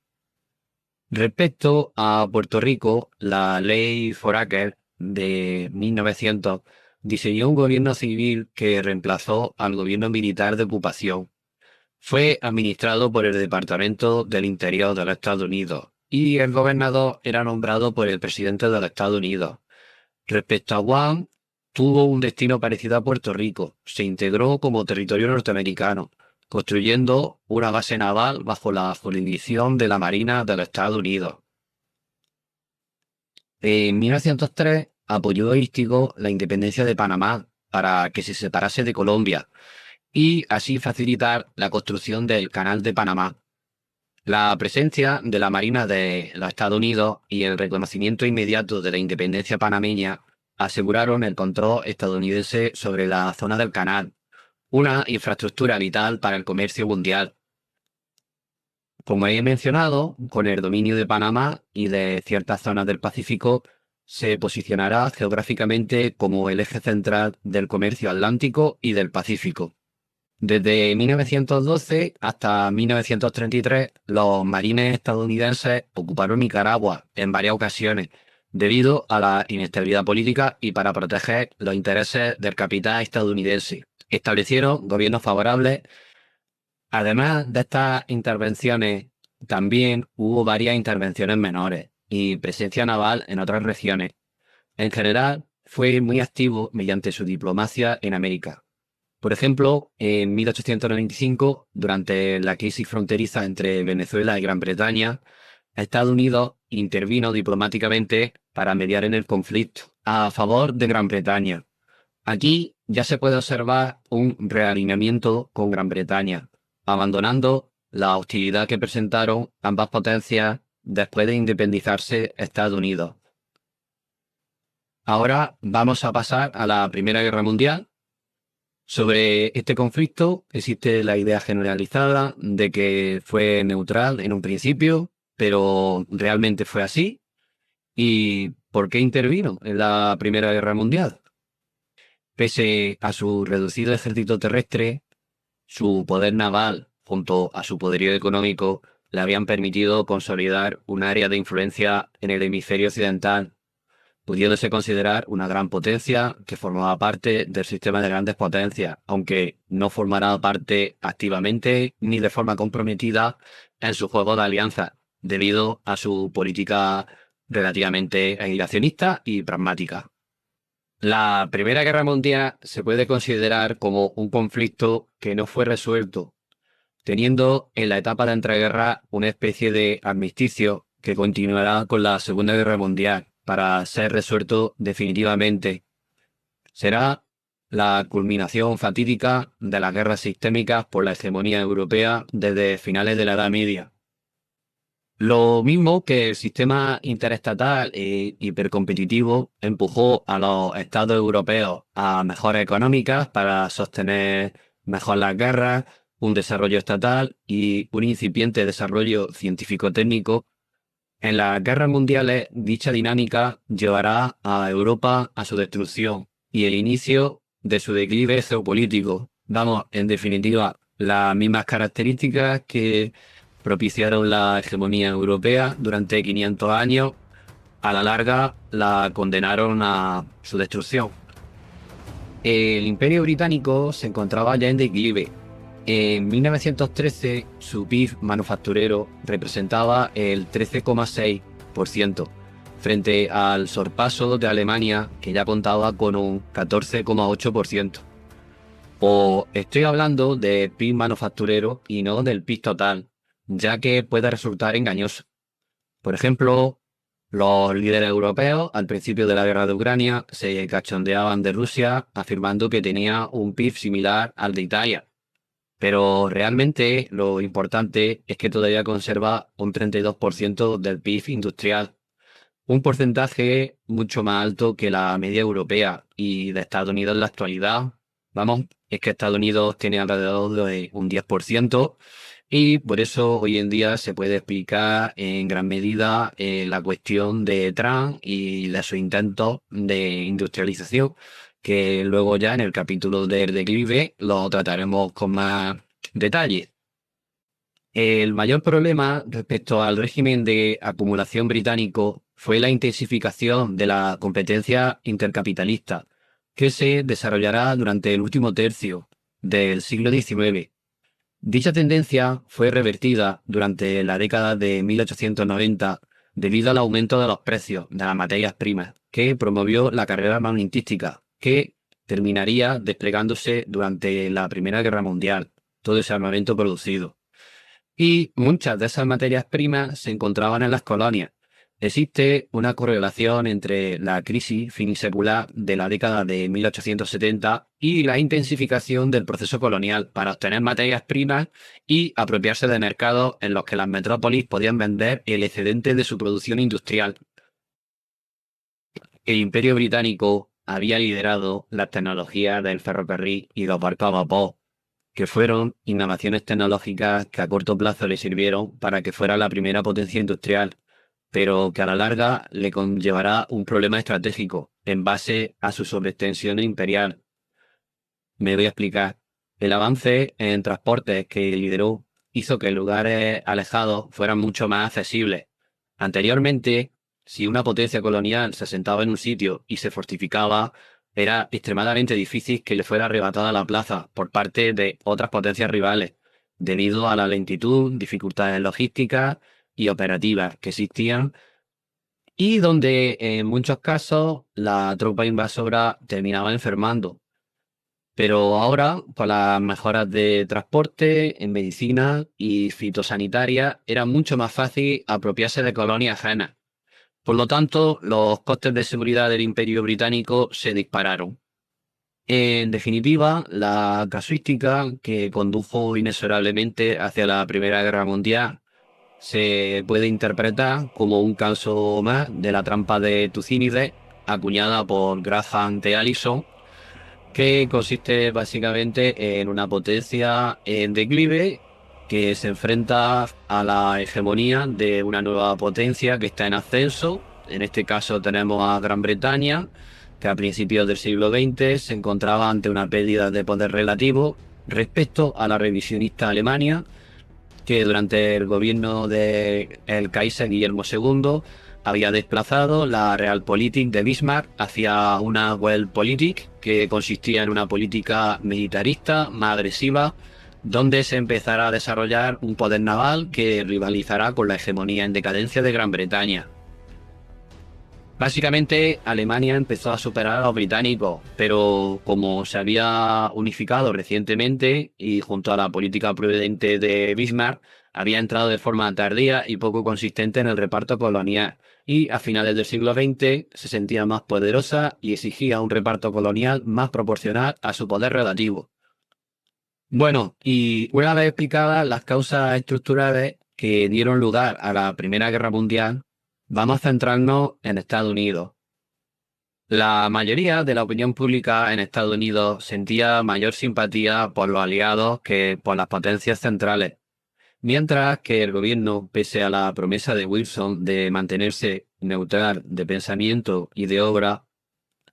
Respecto a Puerto Rico, la ley Foraker de 1900 diseñó un gobierno civil que reemplazó al gobierno militar de ocupación. Fue administrado por el Departamento del Interior de los Estados Unidos y el gobernador era nombrado por el presidente de los Estados Unidos. Respecto a Guam, tuvo un destino parecido a Puerto Rico. Se integró como territorio norteamericano, construyendo una base naval bajo la jurisdicción de la Marina de los Estados Unidos. En 1903 apoyó e instigó la independencia de Panamá para que se separase de Colombia y así facilitar la construcción del Canal de Panamá. La presencia de la Marina de los Estados Unidos y el reconocimiento inmediato de la independencia panameña aseguraron el control estadounidense sobre la zona del canal, una infraestructura vital para el comercio mundial. Como he mencionado, con el dominio de Panamá y de ciertas zonas del Pacífico, se posicionará geográficamente como el eje central del comercio atlántico y del Pacífico. Desde 1912 hasta 1933, los marines estadounidenses ocuparon Nicaragua en varias ocasiones, debido a la inestabilidad política y para proteger los intereses del capital estadounidense. Establecieron gobiernos favorables. Además de estas intervenciones, también hubo varias intervenciones menores y presencia naval en otras regiones. En general, fue muy activo mediante su diplomacia en América. Por ejemplo, en 1895, durante la crisis fronteriza entre Venezuela y Gran Bretaña, Estados Unidos intervino diplomáticamente para mediar en el conflicto a favor de Gran Bretaña. Aquí ya se puede observar un realineamiento con Gran Bretaña, abandonando la hostilidad que presentaron ambas potencias después de independizarse Estados Unidos. Ahora vamos a pasar a la Primera Guerra Mundial. Sobre este conflicto existe la idea generalizada de que fue neutral en un principio, pero realmente fue así. ¿Y por qué intervino en la Primera Guerra Mundial? Pese a su reducido ejército terrestre, su poder naval, junto a su poderío económico, le habían permitido consolidar un área de influencia en el hemisferio occidental. pudiéndose considerar una gran potencia que formaba parte del sistema de grandes potencias, aunque no formará parte activamente ni de forma comprometida en su juego de alianzas, debido a su política relativamente aislacionista y pragmática. La Primera Guerra Mundial se puede considerar como un conflicto que no fue resuelto, teniendo en la etapa de entreguerra una especie de armisticio que continuará con la Segunda Guerra Mundial para ser resuelto definitivamente. Será la culminación fatídica de las guerras sistémicas por la hegemonía europea desde finales de la Edad Media. Lo mismo que el sistema interestatal e hipercompetitivo empujó a los estados europeos a mejoras económicas para sostener mejor las guerras, un desarrollo estatal y un incipiente desarrollo científico-técnico. En las guerras mundiales, dicha dinámica llevará a Europa a su destrucción y el inicio de su declive geopolítico. Vamos, en definitiva, las mismas características que propiciaron la hegemonía europea durante 500 años, a la larga la condenaron a su destrucción. El Imperio Británico se encontraba ya en declive. En 1913, su PIB manufacturero representaba el 13,6%, frente al sorpaso de Alemania, que ya contaba con un 14,8%. O estoy hablando de PIB manufacturero y no del PIB total, ya que puede resultar engañoso. Por ejemplo, los líderes europeos al principio de la guerra de Ucrania se cachondeaban de Rusia afirmando que tenía un PIB similar al de Italia. Pero realmente lo importante es que todavía conserva un 32% del PIB industrial, un porcentaje mucho más alto que la media europea y de Estados Unidos en la actualidad. Vamos, es que Estados Unidos tiene alrededor de un 10% y por eso hoy en día se puede explicar en gran medida la cuestión de Trump y de sus intentos de industrialización, que luego ya en el capítulo del declive lo trataremos con más detalle. El mayor problema respecto al régimen de acumulación británico fue la intensificación de la competencia intercapitalista, que se desarrollará durante el último tercio del siglo XIX. Dicha tendencia fue revertida durante la década de 1890 debido al aumento de los precios de las materias primas, que promovió la carrera armamentística, que terminaría desplegándose durante la Primera Guerra Mundial, todo ese armamento producido. Y muchas de esas materias primas se encontraban en las colonias. Existe una correlación entre la crisis finisecular de la década de 1870 y la intensificación del proceso colonial para obtener materias primas y apropiarse de mercados en los que las metrópolis podían vender el excedente de su producción industrial. El Imperio Británico había liderado las tecnologías del ferrocarril y los barcos a vapor, que fueron innovaciones tecnológicas que a corto plazo le sirvieron para que fuera la primera potencia industrial, pero que a la larga le conllevará un problema estratégico en base a su sobreextensión imperial. Me voy a explicar. El avance en transportes que lideró hizo que lugares alejados fueran mucho más accesibles. Anteriormente, si una potencia colonial se asentaba en un sitio y se fortificaba, era extremadamente difícil que le fuera arrebatada la plaza por parte de otras potencias rivales, debido a la lentitud, dificultades logísticas y operativas que existían, y donde en muchos casos la tropa invasora terminaba enfermando. Pero ahora, con las mejoras de transporte, en medicina y fitosanitaria, era mucho más fácil apropiarse de colonias ajenas. Por lo tanto, los costes de seguridad del Imperio Británico se dispararon. En definitiva, la casuística que condujo inexorablemente hacia la Primera Guerra Mundial se puede interpretar como un caso más de la trampa de Tucídides, acuñada por Graham de Allison, que consiste básicamente en una potencia en declive que se enfrenta a la hegemonía de una nueva potencia que está en ascenso. En este caso tenemos a Gran Bretaña, que a principios del siglo XX se encontraba ante una pérdida de poder relativo respecto a la revisionista Alemania, que durante el gobierno del Kaiser Guillermo II había desplazado la Realpolitik de Bismarck hacia una Weltpolitik, que consistía en una política militarista más agresiva, donde se empezará a desarrollar un poder naval que rivalizará con la hegemonía en decadencia de Gran Bretaña. Básicamente, Alemania empezó a superar a los británicos, pero como se había unificado recientemente y junto a la política prudente de Bismarck, había entrado de forma tardía y poco consistente en el reparto colonial, y a finales del siglo XX se sentía más poderosa y exigía un reparto colonial más proporcional a su poder relativo. Bueno, y una vez explicadas las causas estructurales que dieron lugar a la Primera Guerra Mundial, vamos a centrarnos en Estados Unidos. La mayoría de la opinión pública en Estados Unidos sentía mayor simpatía por los aliados que por las potencias centrales, mientras que el gobierno, pese a la promesa de Wilson de mantenerse neutral de pensamiento y de obra,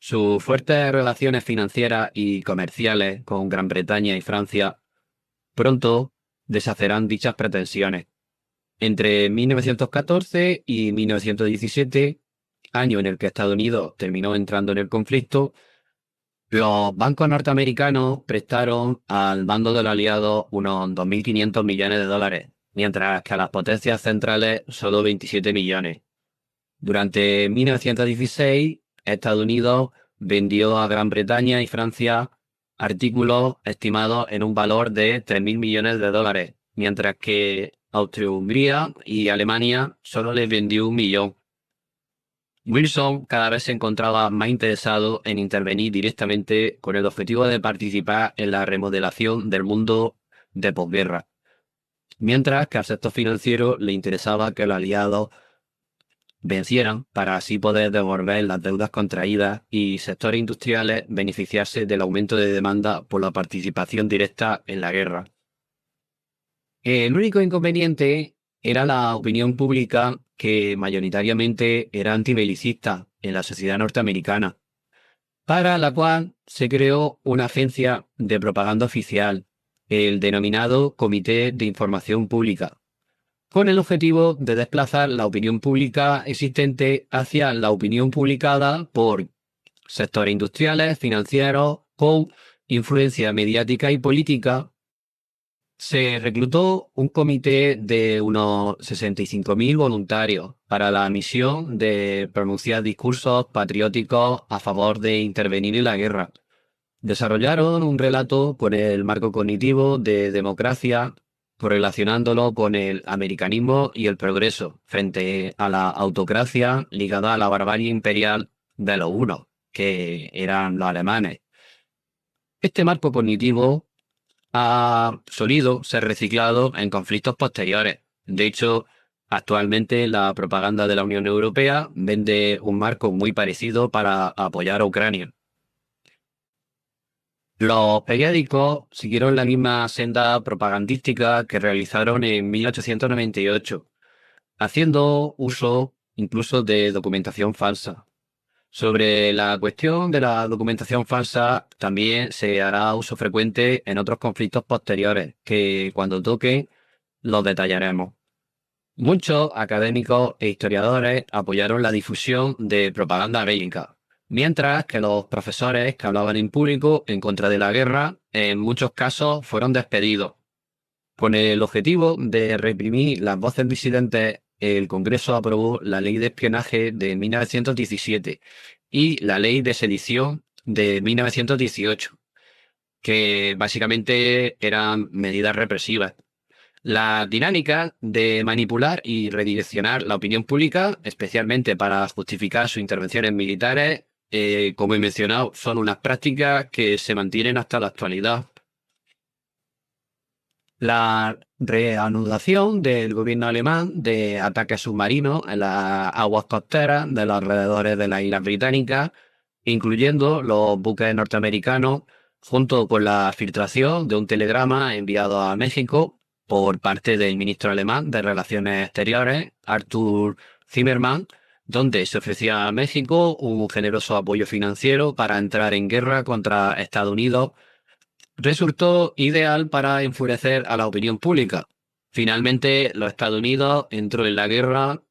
sus fuertes relaciones financieras y comerciales con Gran Bretaña y Francia pronto deshacerán dichas pretensiones. Entre 1914 y 1917, año en el que Estados Unidos terminó entrando en el conflicto, los bancos norteamericanos prestaron al bando de los aliados unos 2.500 millones de dólares, mientras que a las potencias centrales solo 27 millones. Durante 1916, Estados Unidos vendió a Gran Bretaña y Francia artículos estimados en un valor de 3.000 millones de dólares, mientras que Austria-Hungría y Alemania solo les vendió 1 millón. Wilson cada vez se encontraba más interesado en intervenir directamente con el objetivo de participar en la remodelación del mundo de posguerra, mientras que al sector financiero le interesaba que los aliados vencieran para así poder devolver las deudas contraídas y sectores industriales beneficiarse del aumento de demanda por la participación directa en la guerra. El único inconveniente era la opinión pública, que mayoritariamente era antibelicista en la sociedad norteamericana, para la cual se creó una agencia de propaganda oficial, el denominado Comité de Información Pública, con el objetivo de desplazar la opinión pública existente hacia la opinión publicada por sectores industriales, financieros, con influencia mediática y política. Se reclutó un comité de unos 65.000 voluntarios para la misión de pronunciar discursos patrióticos a favor de intervenir en la guerra. Desarrollaron un relato con el marco cognitivo de democracia, correlacionándolo con el americanismo y el progreso, frente a la autocracia ligada a la barbarie imperial de los hunos, que eran los alemanes. Este marco cognitivo ha solido ser reciclado en conflictos posteriores. De hecho, actualmente la propaganda de la Unión Europea vende un marco muy parecido para apoyar a Ucrania. Los periódicos siguieron la misma senda propagandística que realizaron en 1898, haciendo uso incluso de documentación falsa. Sobre la cuestión de la documentación falsa, también se hará uso frecuente en otros conflictos posteriores, que cuando toque los detallaremos. Muchos académicos e historiadores apoyaron la difusión de propaganda bélica, mientras que los profesores que hablaban en público en contra de la guerra, en muchos casos fueron despedidos. Con el objetivo de reprimir las voces disidentes, el Congreso aprobó la Ley de Espionaje de 1917 y la Ley de Sedición de 1918, que básicamente eran medidas represivas. La dinámica de manipular y redireccionar la opinión pública, especialmente para justificar sus intervenciones militares, como he mencionado, son unas prácticas que se mantienen hasta la actualidad. La reanudación del gobierno alemán de ataques submarinos en las aguas costeras de los alrededores de las islas británicas, incluyendo los buques norteamericanos, junto con la filtración de un telegrama enviado a México por parte del ministro alemán de Relaciones Exteriores, Arthur Zimmermann, donde se ofrecía a México un generoso apoyo financiero para entrar en guerra contra Estados Unidos, resultó ideal para enfurecer a la opinión pública. Finalmente, los Estados Unidos entró en la guerra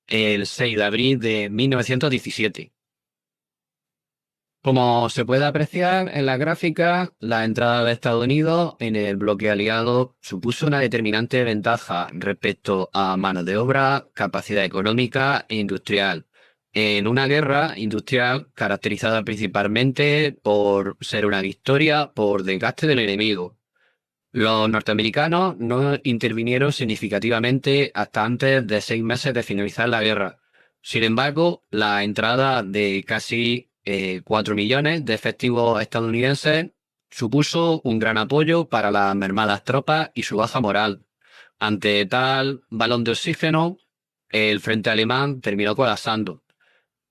el 6 de abril de 1917. Como se puede apreciar en la gráfica, la entrada de Estados Unidos en el bloque aliado supuso una determinante ventaja respecto a mano de obra, capacidad económica e industrial, en una guerra industrial caracterizada principalmente por ser una victoria por desgaste del enemigo. Los norteamericanos no intervinieron significativamente hasta antes de 6 meses de finalizar la guerra. Sin embargo, la entrada de casi 4 millones de efectivos estadounidenses supuso un gran apoyo para las mermadas tropas y su baja moral. Ante tal balón de oxígeno, el frente alemán terminó colapsando.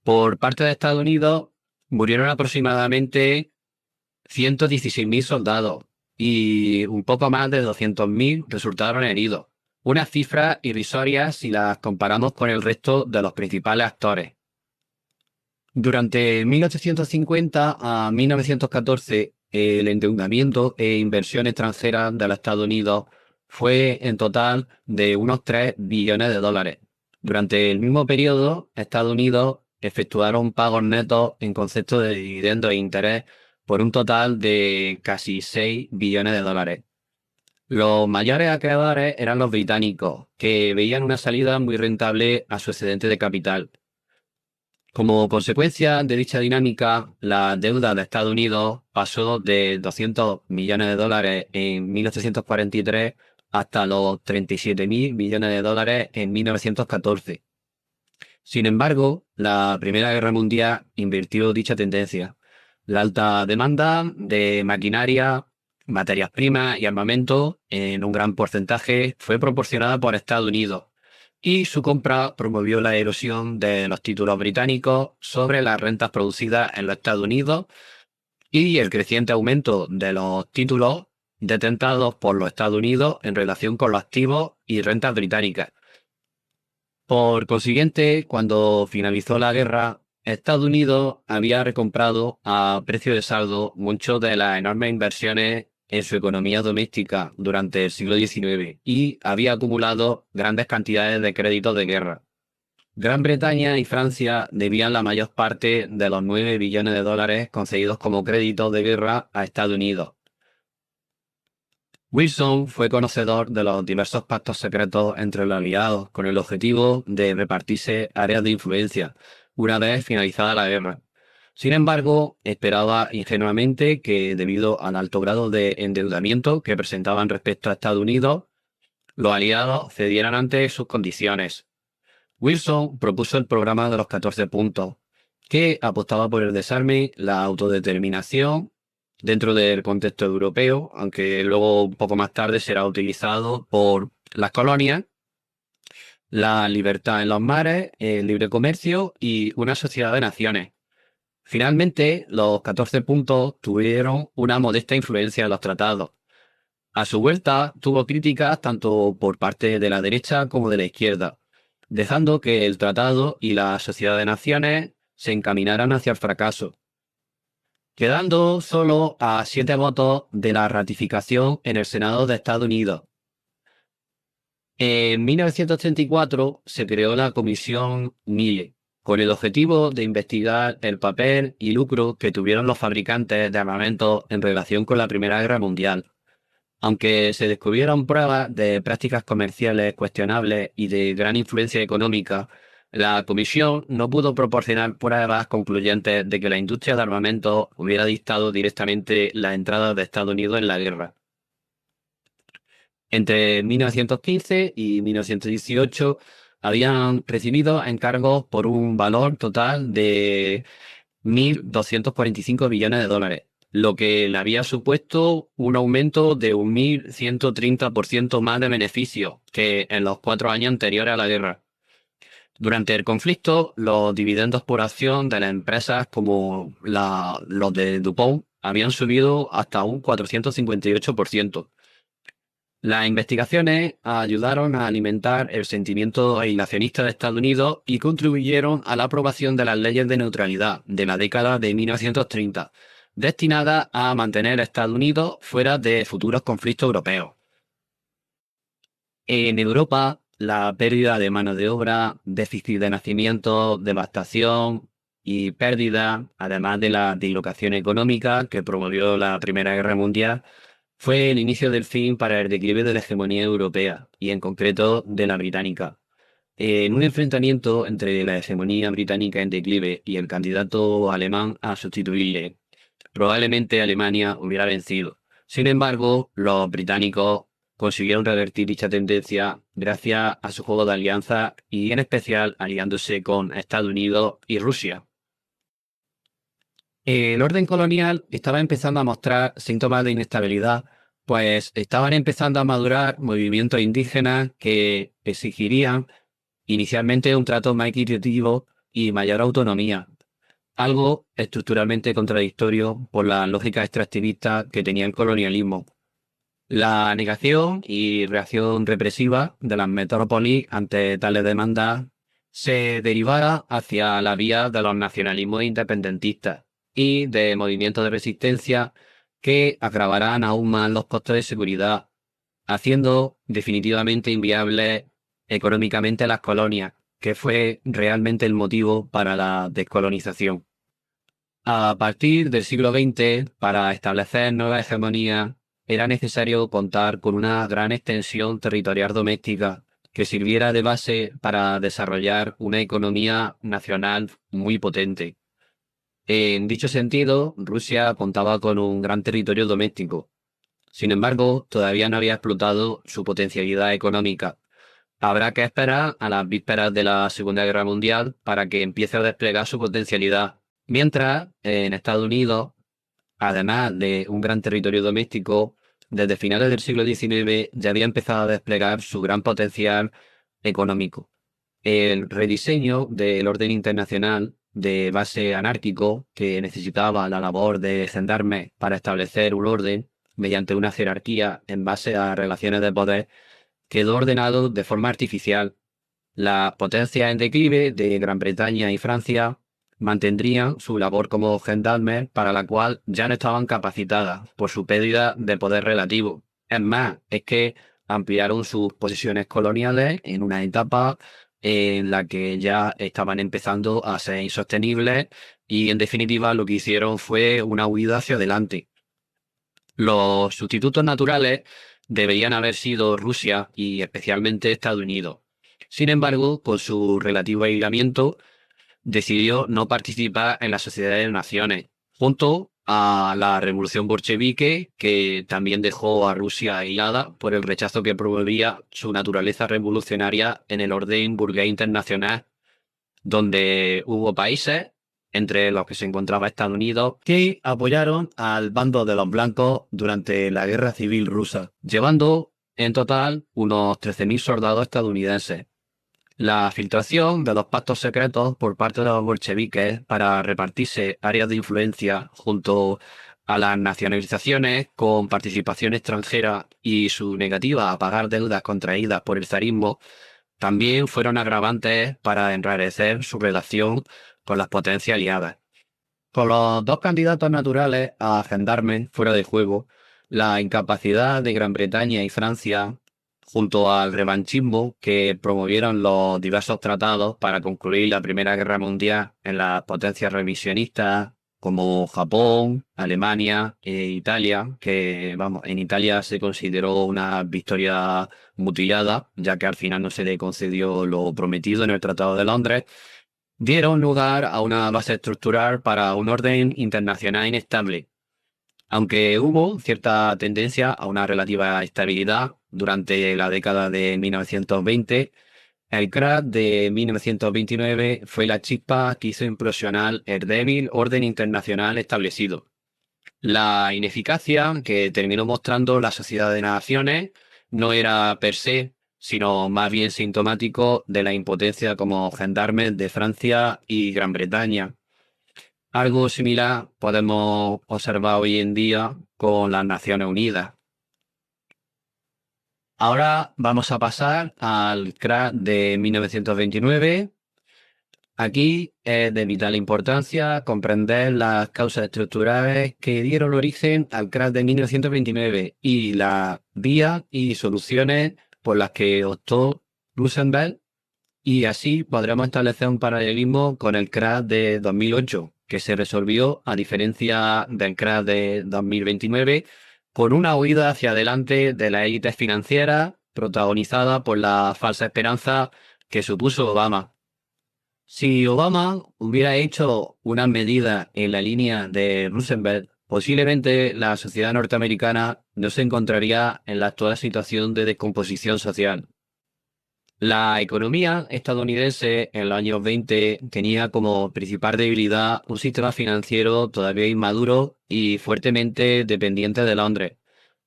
Por parte de Estados Unidos, murieron aproximadamente 116.000 soldados y un poco más de 200.000 resultaron heridos. Unas cifras irrisorias si las comparamos con el resto de los principales actores. Durante 1850 a 1914, el endeudamiento e inversión extranjera de los Estados Unidos fue en total de unos 3 billones de dólares. Durante el mismo periodo, Estados Unidos efectuaron pagos netos en concepto de dividendos e interés por un total de casi 6 billones de dólares. Los mayores acreedores eran los británicos, que veían una salida muy rentable a su excedente de capital. Como consecuencia de dicha dinámica, la deuda de Estados Unidos pasó de 200 millones de dólares en 1843 hasta los 37.000 millones de dólares en 1914. Sin embargo, la Primera Guerra Mundial invirtió dicha tendencia. La alta demanda de maquinaria, materias primas y armamento en un gran porcentaje fue proporcionada por Estados Unidos, y su compra promovió la erosión de los títulos británicos sobre las rentas producidas en los Estados Unidos y el creciente aumento de los títulos detentados por los Estados Unidos en relación con los activos y rentas británicas. Por consiguiente, cuando finalizó la guerra, Estados Unidos había recomprado a precio de saldo muchas de las enormes inversiones en su economía doméstica durante el siglo XIX y había acumulado grandes cantidades de créditos de guerra. Gran Bretaña y Francia debían la mayor parte de los 9 billones de dólares concedidos como créditos de guerra a Estados Unidos. Wilson fue conocedor de los diversos pactos secretos entre los aliados con el objetivo de repartirse áreas de influencia una vez finalizada la guerra. Sin embargo, esperaba ingenuamente que, debido al alto grado de endeudamiento que presentaban respecto a Estados Unidos, los aliados cedieran ante sus condiciones. Wilson propuso el programa de los 14 puntos, que apostaba por el desarme, la autodeterminación dentro del contexto europeo, aunque luego un poco más tarde será utilizado por las colonias, la libertad en los mares, el libre comercio y una sociedad de naciones. Finalmente, los 14 puntos tuvieron una modesta influencia en los tratados. A su vuelta, tuvo críticas tanto por parte de la derecha como de la izquierda, dejando que el tratado y la sociedad de naciones se encaminaran hacia el fracaso, quedando solo a 7 votos de la ratificación en el Senado de Estados Unidos. En 1934 se creó la Comisión Mille, con el objetivo de investigar el papel y lucro que tuvieron los fabricantes de armamento en relación con la Primera Guerra Mundial. Aunque se descubrieron pruebas de prácticas comerciales cuestionables y de gran influencia económica, la comisión no pudo proporcionar pruebas concluyentes de que la industria de armamento hubiera dictado directamente la entrada de Estados Unidos en la guerra. Entre 1915 y 1918 habían recibido encargos por un valor total de 1.245 billones de dólares, lo que le había supuesto un aumento de un 1.130% más de beneficio que en los 4 años anteriores a la guerra. Durante el conflicto, los dividendos por acción de las empresas como los de DuPont habían subido hasta un 458%. Las investigaciones ayudaron a alimentar el sentimiento aislacionista de Estados Unidos y contribuyeron a la aprobación de las leyes de neutralidad de la década de 1930, destinadas a mantener a Estados Unidos fuera de futuros conflictos europeos. En Europa, la pérdida de mano de obra, déficit de nacimiento, devastación y pérdida, además de la dislocación económica que promovió la Primera Guerra Mundial, fue el inicio del fin para el declive de la hegemonía europea y en concreto de la británica. En un enfrentamiento entre la hegemonía británica en declive y el candidato alemán a sustituirle, probablemente Alemania hubiera vencido. Sin embargo, los británicos consiguieron revertir dicha tendencia gracias a su juego de alianza y en especial aliándose con Estados Unidos y Rusia. El orden colonial estaba empezando a mostrar síntomas de inestabilidad, pues estaban empezando a madurar movimientos indígenas que exigirían inicialmente un trato más equitativo y mayor autonomía, algo estructuralmente contradictorio por la lógica extractivista que tenía el colonialismo. La negación y reacción represiva de las metrópolis ante tales demandas se derivara hacia la vía de los nacionalismos independentistas y de movimientos de resistencia que agravarán aún más los costos de seguridad, haciendo definitivamente inviables económicamente las colonias, que fue realmente el motivo para la descolonización. A partir del siglo XX, para establecer nuevas hegemonías, era necesario contar con una gran extensión territorial doméstica que sirviera de base para desarrollar una economía nacional muy potente. En dicho sentido, Rusia contaba con un gran territorio doméstico. Sin embargo, todavía no había explotado su potencialidad económica. Habrá que esperar a las vísperas de la Segunda Guerra Mundial para que empiece a desplegar su potencialidad. Mientras, en Estados Unidos, además de un gran territorio doméstico, desde finales del siglo XIX ya había empezado a desplegar su gran potencial económico. El rediseño del orden internacional de base anárquico, que necesitaba la labor de gendarmes para establecer un orden mediante una jerarquía en base a relaciones de poder, quedó ordenado de forma artificial. Las potencias en declive de Gran Bretaña y Francia mantendrían su labor como gendarmes para la cual ya no estaban capacitadas por su pérdida de poder relativo. Es más, es que ampliaron sus posiciones coloniales en una etapa en la que ya estaban empezando a ser insostenibles y en definitiva lo que hicieron fue una huida hacia adelante. Los sustitutos naturales deberían haber sido Rusia y especialmente Estados Unidos. Sin embargo, con su relativo aislamiento, decidió no participar en la Sociedad de Naciones, junto a la Revolución Bolchevique, que también dejó a Rusia aislada por el rechazo que promovía su naturaleza revolucionaria en el orden burgués internacional, donde hubo países, entre los que se encontraba Estados Unidos, que apoyaron al bando de los blancos durante la Guerra Civil Rusa, llevando en total unos 13.000 soldados estadounidenses. La filtración de los pactos secretos por parte de los bolcheviques para repartirse áreas de influencia junto a las nacionalizaciones con participación extranjera y su negativa a pagar deudas contraídas por el zarismo también fueron agravantes para enrarecer su relación con las potencias aliadas. Con los dos candidatos naturales a gendarmes fuera de juego, la incapacidad de Gran Bretaña y Francia, junto al revanchismo que promovieron los diversos tratados para concluir la Primera Guerra Mundial en las potencias revisionistas como Japón, Alemania e Italia, que vamos, en Italia se consideró una victoria mutilada, ya que al final no se le concedió lo prometido en el Tratado de Londres, dieron lugar a una base estructural para un orden internacional inestable. Aunque hubo cierta tendencia a una relativa estabilidad durante la década de 1920, el crash de 1929 fue la chispa que hizo implosionar el débil orden internacional establecido. La ineficacia que terminó mostrando la Sociedad de Naciones no era per se, sino más bien sintomático de la impotencia como gendarmes de Francia y Gran Bretaña. Algo similar podemos observar hoy en día con las Naciones Unidas. Ahora vamos a pasar al crash de 1929. Aquí es de vital importancia comprender las causas estructurales que dieron origen al crash de 1929 y las vías y soluciones por las que optó Roosevelt, y así podremos establecer un paralelismo con el crash de 2008, que se resolvió, a diferencia del crash de 2029, con una huida hacia adelante de la élite financiera protagonizada por la falsa esperanza que supuso Obama. Si Obama hubiera hecho una medida en la línea de Roosevelt, posiblemente la sociedad norteamericana no se encontraría en la actual situación de descomposición social. La economía estadounidense en los años 20 tenía como principal debilidad un sistema financiero todavía inmaduro y fuertemente dependiente de Londres.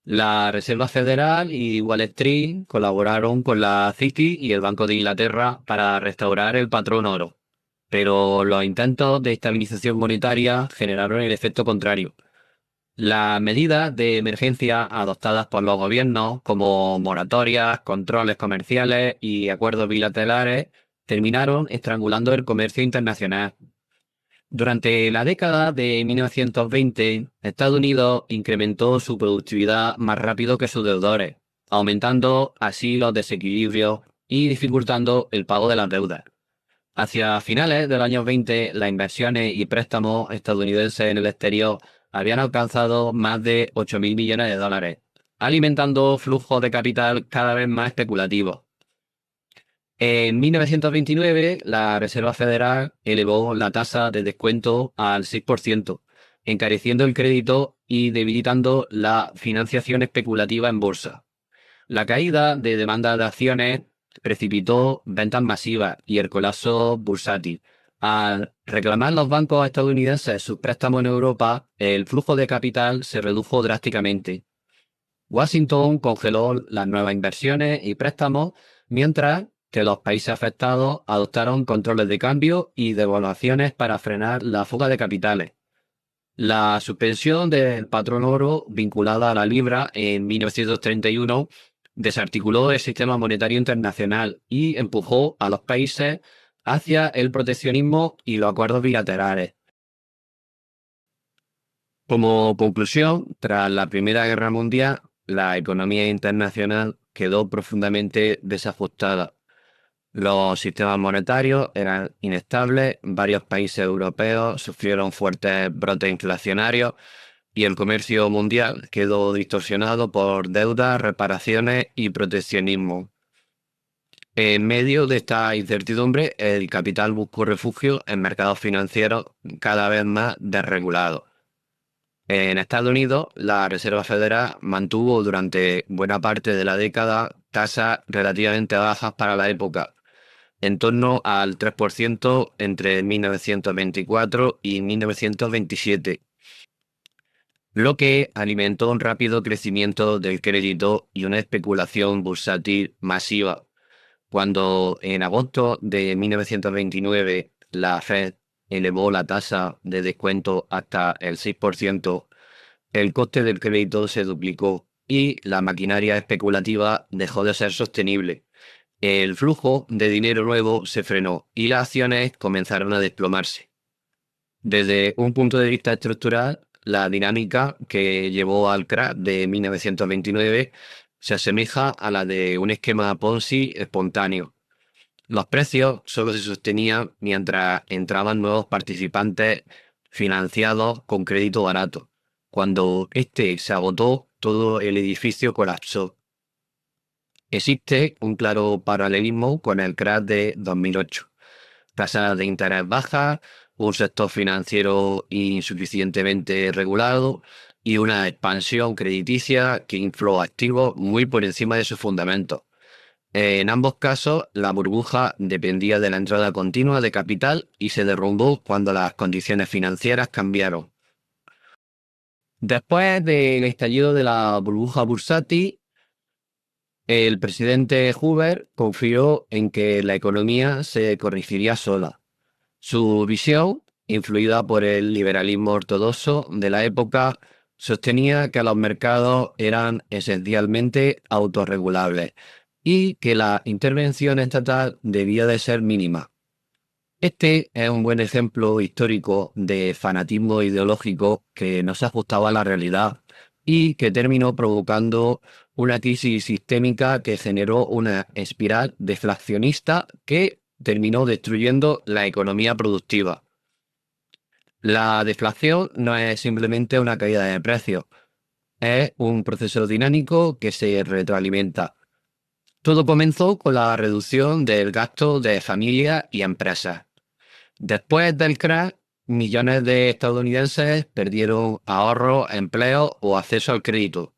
La Reserva Federal y Wall Street colaboraron con la Citi y el Banco de Inglaterra para restaurar el patrón oro, pero los intentos de estabilización monetaria generaron el efecto contrario. Las medidas de emergencia adoptadas por los gobiernos, como moratorias, controles comerciales y acuerdos bilaterales, terminaron estrangulando el comercio internacional. Durante la década de 1920, Estados Unidos incrementó su productividad más rápido que sus deudores, aumentando así los desequilibrios y dificultando el pago de las deudas. Hacia finales de los años 20, las inversiones y préstamos estadounidenses en el exterior habían alcanzado más de 8.000 millones de dólares, alimentando flujos de capital cada vez más especulativos. En 1929, la Reserva Federal elevó la tasa de descuento al 6%, encareciendo el crédito y debilitando la financiación especulativa en bolsa. La caída de demanda de acciones precipitó ventas masivas y el colapso bursátil. Al reclamar los bancos estadounidenses sus préstamos en Europa, el flujo de capital se redujo drásticamente. Washington congeló las nuevas inversiones y préstamos, mientras que los países afectados adoptaron controles de cambio y devaluaciones para frenar la fuga de capitales. La suspensión del patrón oro vinculada a la libra en 1931 desarticuló el sistema monetario internacional y empujó a los países hacia el proteccionismo y los acuerdos bilaterales. Como conclusión, tras la Primera Guerra Mundial, la economía internacional quedó profundamente desajustada. Los sistemas monetarios eran inestables, varios países europeos sufrieron fuertes brotes inflacionarios y el comercio mundial quedó distorsionado por deudas, reparaciones y proteccionismo. En medio de esta incertidumbre, el capital buscó refugio en mercados financieros cada vez más desregulados. En Estados Unidos, la Reserva Federal mantuvo durante buena parte de la década tasas relativamente bajas para la época, en torno al 3% entre 1924 y 1927, lo que alimentó un rápido crecimiento del crédito y una especulación bursátil masiva. Cuando en agosto de 1929 la Fed elevó la tasa de descuento hasta el 6%, el coste del crédito se duplicó y la maquinaria especulativa dejó de ser sostenible. El flujo de dinero nuevo se frenó y las acciones comenzaron a desplomarse. Desde un punto de vista estructural, la dinámica que llevó al crash de 1929 se asemeja a la de un esquema Ponzi espontáneo. Los precios solo se sostenían mientras entraban nuevos participantes financiados con crédito barato. Cuando este se agotó, todo el edificio colapsó. Existe un claro paralelismo con el crash de 2008. Tasas de interés bajas, un sector financiero insuficientemente regulado y una expansión crediticia que infló activos muy por encima de sus fundamentos. En ambos casos, la burbuja dependía de la entrada continua de capital y se derrumbó cuando las condiciones financieras cambiaron. Después del estallido de la burbuja bursátil, el presidente Hoover confió en que la economía se corregiría sola. Su visión, influida por el liberalismo ortodoxo de la época, sostenía que los mercados eran esencialmente autorregulables y que la intervención estatal debía de ser mínima. Este es un buen ejemplo histórico de fanatismo ideológico que no se ajustaba a la realidad y que terminó provocando una crisis sistémica que generó una espiral deflacionista que terminó destruyendo la economía productiva. La deflación no es simplemente una caída de precios, es un proceso dinámico que se retroalimenta. Todo comenzó con la reducción del gasto de familias y empresas. Después del crash, millones de estadounidenses perdieron ahorros, empleo o acceso al crédito,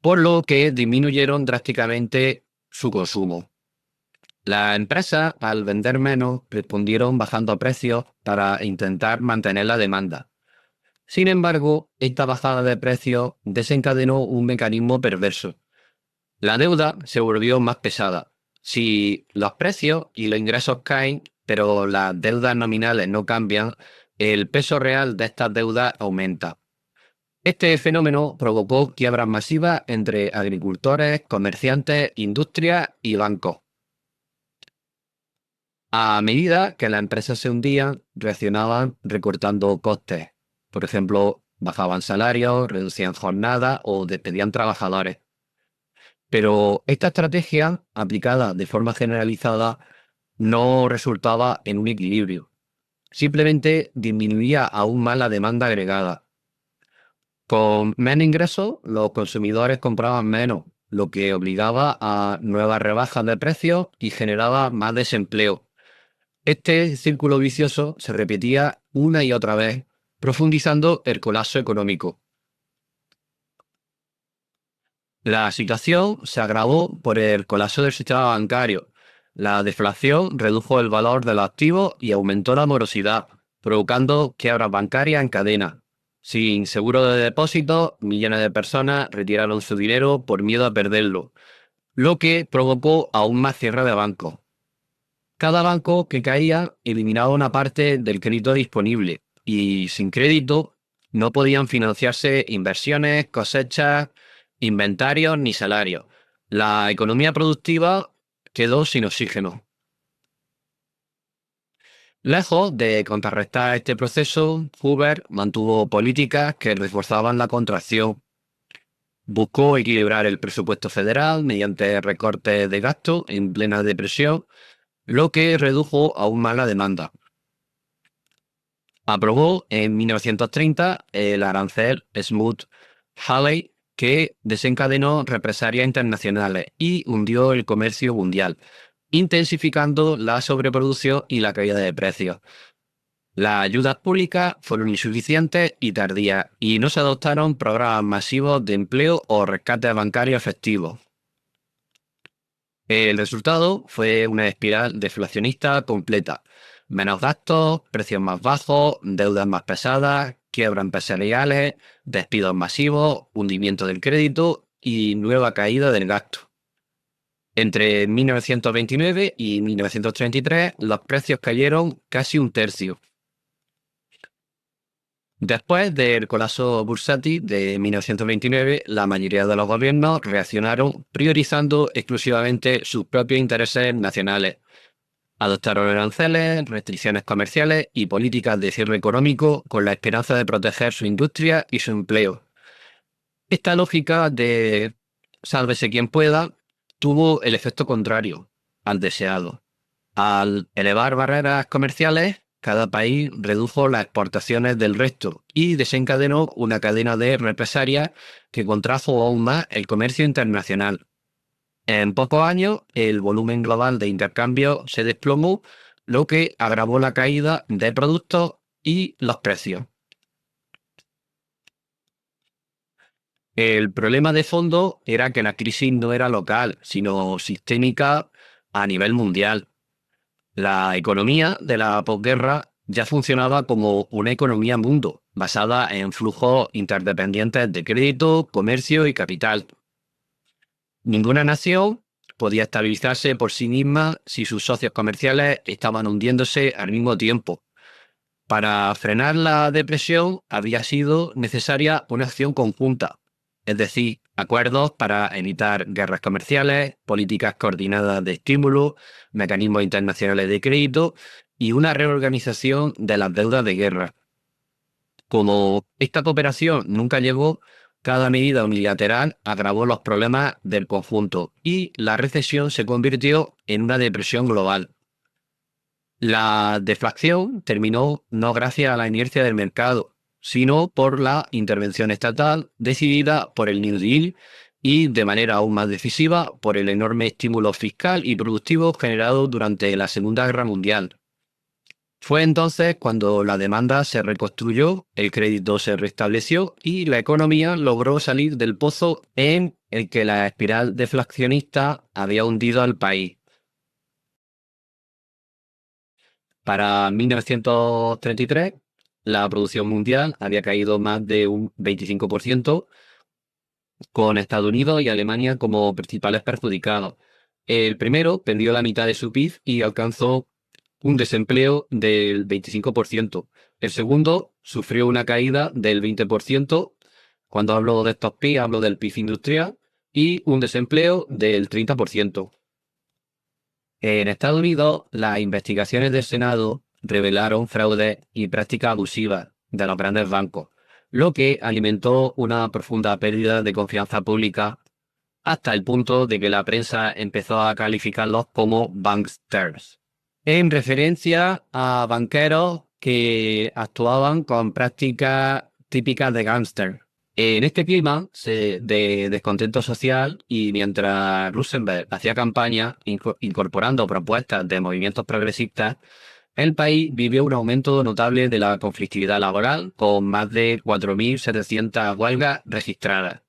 por lo que disminuyeron drásticamente su consumo. Las empresas, al vender menos, respondieron bajando precios para intentar mantener la demanda. Sin embargo, esta bajada de precios desencadenó un mecanismo perverso. La deuda se volvió más pesada. Si los precios y los ingresos caen, pero las deudas nominales no cambian, el peso real de estas deudas aumenta. Este fenómeno provocó quiebras masivas entre agricultores, comerciantes, industrias y bancos. A medida que las empresas se hundían, reaccionaban recortando costes. Por ejemplo, bajaban salarios, reducían jornadas o despedían trabajadores. Pero esta estrategia, aplicada de forma generalizada, no resultaba en un equilibrio. Simplemente disminuía aún más la demanda agregada. Con menos ingresos, los consumidores compraban menos, lo que obligaba a nuevas rebajas de precios y generaba más desempleo. Este círculo vicioso se repetía una y otra vez, profundizando el colapso económico. La situación se agravó por el colapso del sistema bancario. La deflación redujo el valor de los activos y aumentó la morosidad, provocando quiebras bancarias en cadena. Sin seguro de depósito, millones de personas retiraron su dinero por miedo a perderlo, lo que provocó aún más cierre de bancos. Cada banco que caía eliminaba una parte del crédito disponible y sin crédito no podían financiarse inversiones, cosechas, inventarios ni salarios. La economía productiva quedó sin oxígeno. Lejos de contrarrestar este proceso, Hoover mantuvo políticas que reforzaban la contracción. Buscó equilibrar el presupuesto federal mediante recortes de gasto en plena depresión, lo que redujo aún más la demanda. Aprobó en 1930 el arancel Smoot-Hawley, que desencadenó represalias internacionales y hundió el comercio mundial, intensificando la sobreproducción y la caída de precios. Las ayudas públicas fueron insuficientes y tardías, y no se adoptaron programas masivos de empleo o rescates bancarios efectivos. El resultado fue una espiral deflacionista completa. Menos gastos, precios más bajos, deudas más pesadas, quiebras empresariales, despidos masivos, hundimiento del crédito y nueva caída del gasto. Entre 1929 y 1933 los precios cayeron casi un tercio. Después del colapso bursátil de 1929, la mayoría de los gobiernos reaccionaron priorizando exclusivamente sus propios intereses nacionales. Adoptaron aranceles, restricciones comerciales y políticas de cierre económico con la esperanza de proteger su industria y su empleo. Esta lógica de sálvese quien pueda tuvo el efecto contrario al deseado. Al elevar barreras comerciales, cada país redujo las exportaciones del resto y desencadenó una cadena de represalias que contrajo aún más el comercio internacional. En pocos años, el volumen global de intercambio se desplomó, lo que agravó la caída de productos y los precios. El problema de fondo era que la crisis no era local, sino sistémica a nivel mundial. La economía de la posguerra ya funcionaba como una economía mundo, basada en flujos interdependientes de crédito, comercio y capital. Ninguna nación podía estabilizarse por sí misma si sus socios comerciales estaban hundiéndose al mismo tiempo. Para frenar la depresión había sido necesaria una acción conjunta, es decir, acuerdos para evitar guerras comerciales, políticas coordinadas de estímulo, mecanismos internacionales de crédito y una reorganización de las deudas de guerra. Como esta cooperación nunca llegó, cada medida unilateral agravó los problemas del conjunto y la recesión se convirtió en una depresión global. La deflación terminó no gracias a la inercia del mercado, sino por la intervención estatal decidida por el New Deal y, de manera aún más decisiva, por el enorme estímulo fiscal y productivo generado durante la Segunda Guerra Mundial. Fue entonces cuando la demanda se reconstruyó, el crédito se restableció y la economía logró salir del pozo en el que la espiral deflacionista había hundido al país. Para 1933, la producción mundial había caído más de un 25%, con Estados Unidos y Alemania como principales perjudicados. El primero perdió la mitad de su PIB y alcanzó un desempleo del 25%. El segundo sufrió una caída del 20%. Cuando hablo de estos PIB, hablo del PIB industrial, y un desempleo del 30%. En Estados Unidos, las investigaciones del Senado revelaron fraudes y prácticas abusivas de los grandes bancos, lo que alimentó una profunda pérdida de confianza pública hasta el punto de que la prensa empezó a calificarlos como banksters, en referencia a banqueros que actuaban con prácticas típicas de gángster. En este clima de descontento social, y mientras Roosevelt hacía campaña incorporando propuestas de movimientos progresistas, el país vivió un aumento notable de la conflictividad laboral, con más de 4.700 huelgas registradas.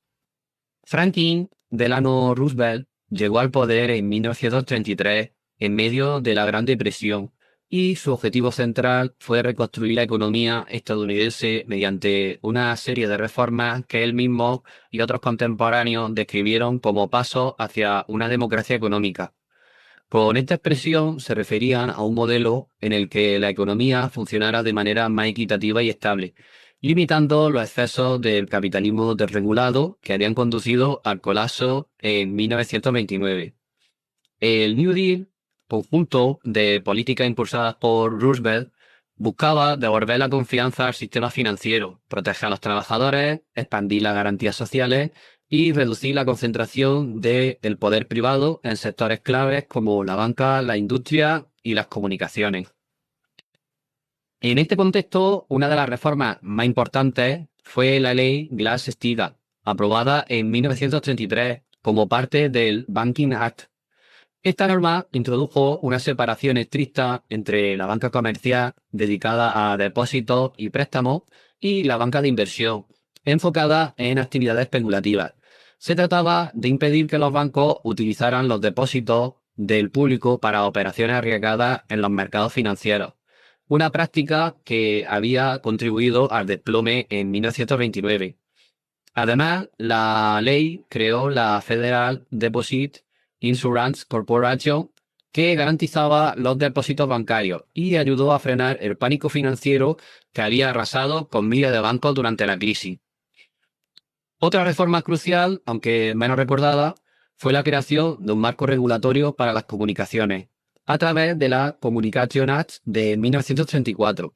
Franklin Delano Roosevelt llegó al poder en 1933 en medio de la Gran Depresión, y su objetivo central fue reconstruir la economía estadounidense mediante una serie de reformas que él mismo y otros contemporáneos describieron como pasos hacia una democracia económica. Con esta expresión se referían a un modelo en el que la economía funcionara de manera más equitativa y estable, limitando los excesos del capitalismo desregulado que habían conducido al colapso en 1929. El New Deal, conjunto de políticas impulsadas por Roosevelt, buscaba devolver la confianza al sistema financiero, proteger a los trabajadores, expandir las garantías sociales y reducir la concentración del poder privado en sectores claves como la banca, la industria y las comunicaciones. En este contexto, una de las reformas más importantes fue la ley Glass-Steagall, aprobada en 1933 como parte del Banking Act. Esta norma introdujo una separación estricta entre la banca comercial, dedicada a depósitos y préstamos, y la banca de inversión, enfocada en actividades especulativas. Se trataba de impedir que los bancos utilizaran los depósitos del público para operaciones arriesgadas en los mercados financieros, una práctica que había contribuido al desplome en 1929. Además, la ley creó la Federal Deposit Insurance Corporation, que garantizaba los depósitos bancarios y ayudó a frenar el pánico financiero que había arrasado con miles de bancos durante la crisis. Otra reforma crucial, aunque menos recordada, fue la creación de un marco regulatorio para las comunicaciones, a través de la Communication Act de 1934.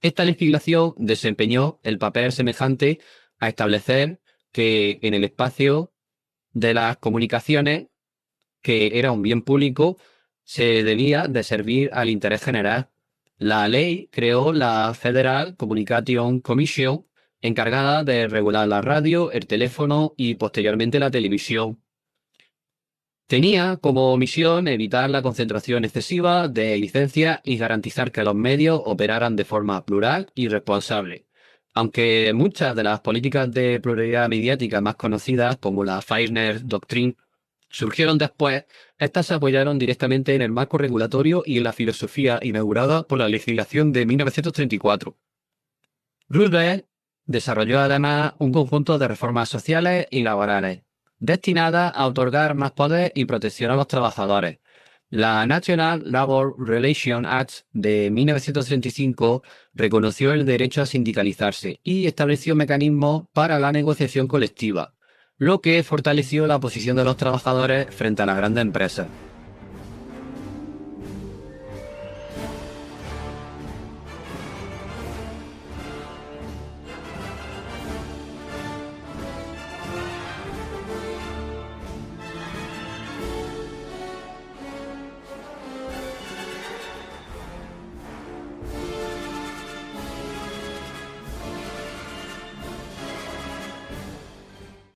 Esta legislación desempeñó el papel semejante a establecer que en el espacio de las comunicaciones, que era un bien público, se debía de servir al interés general. La ley creó la Federal Communication Commission, encargada de regular la radio, el teléfono y posteriormente la televisión. Tenía como misión evitar la concentración excesiva de licencias y garantizar que los medios operaran de forma plural y responsable. Aunque muchas de las políticas de pluralidad mediática más conocidas, como la Fairness Doctrine, surgieron después, estas se apoyaron directamente en el marco regulatorio y en la filosofía inaugurada por la legislación de 1934. Roosevelt desarrolló además un conjunto de reformas sociales y laborales, destinadas a otorgar más poder y protección a los trabajadores. La National Labor Relations Act de 1935 reconoció el derecho a sindicalizarse y estableció mecanismos para la negociación colectiva, lo que fortaleció la posición de los trabajadores frente a las grandes empresas.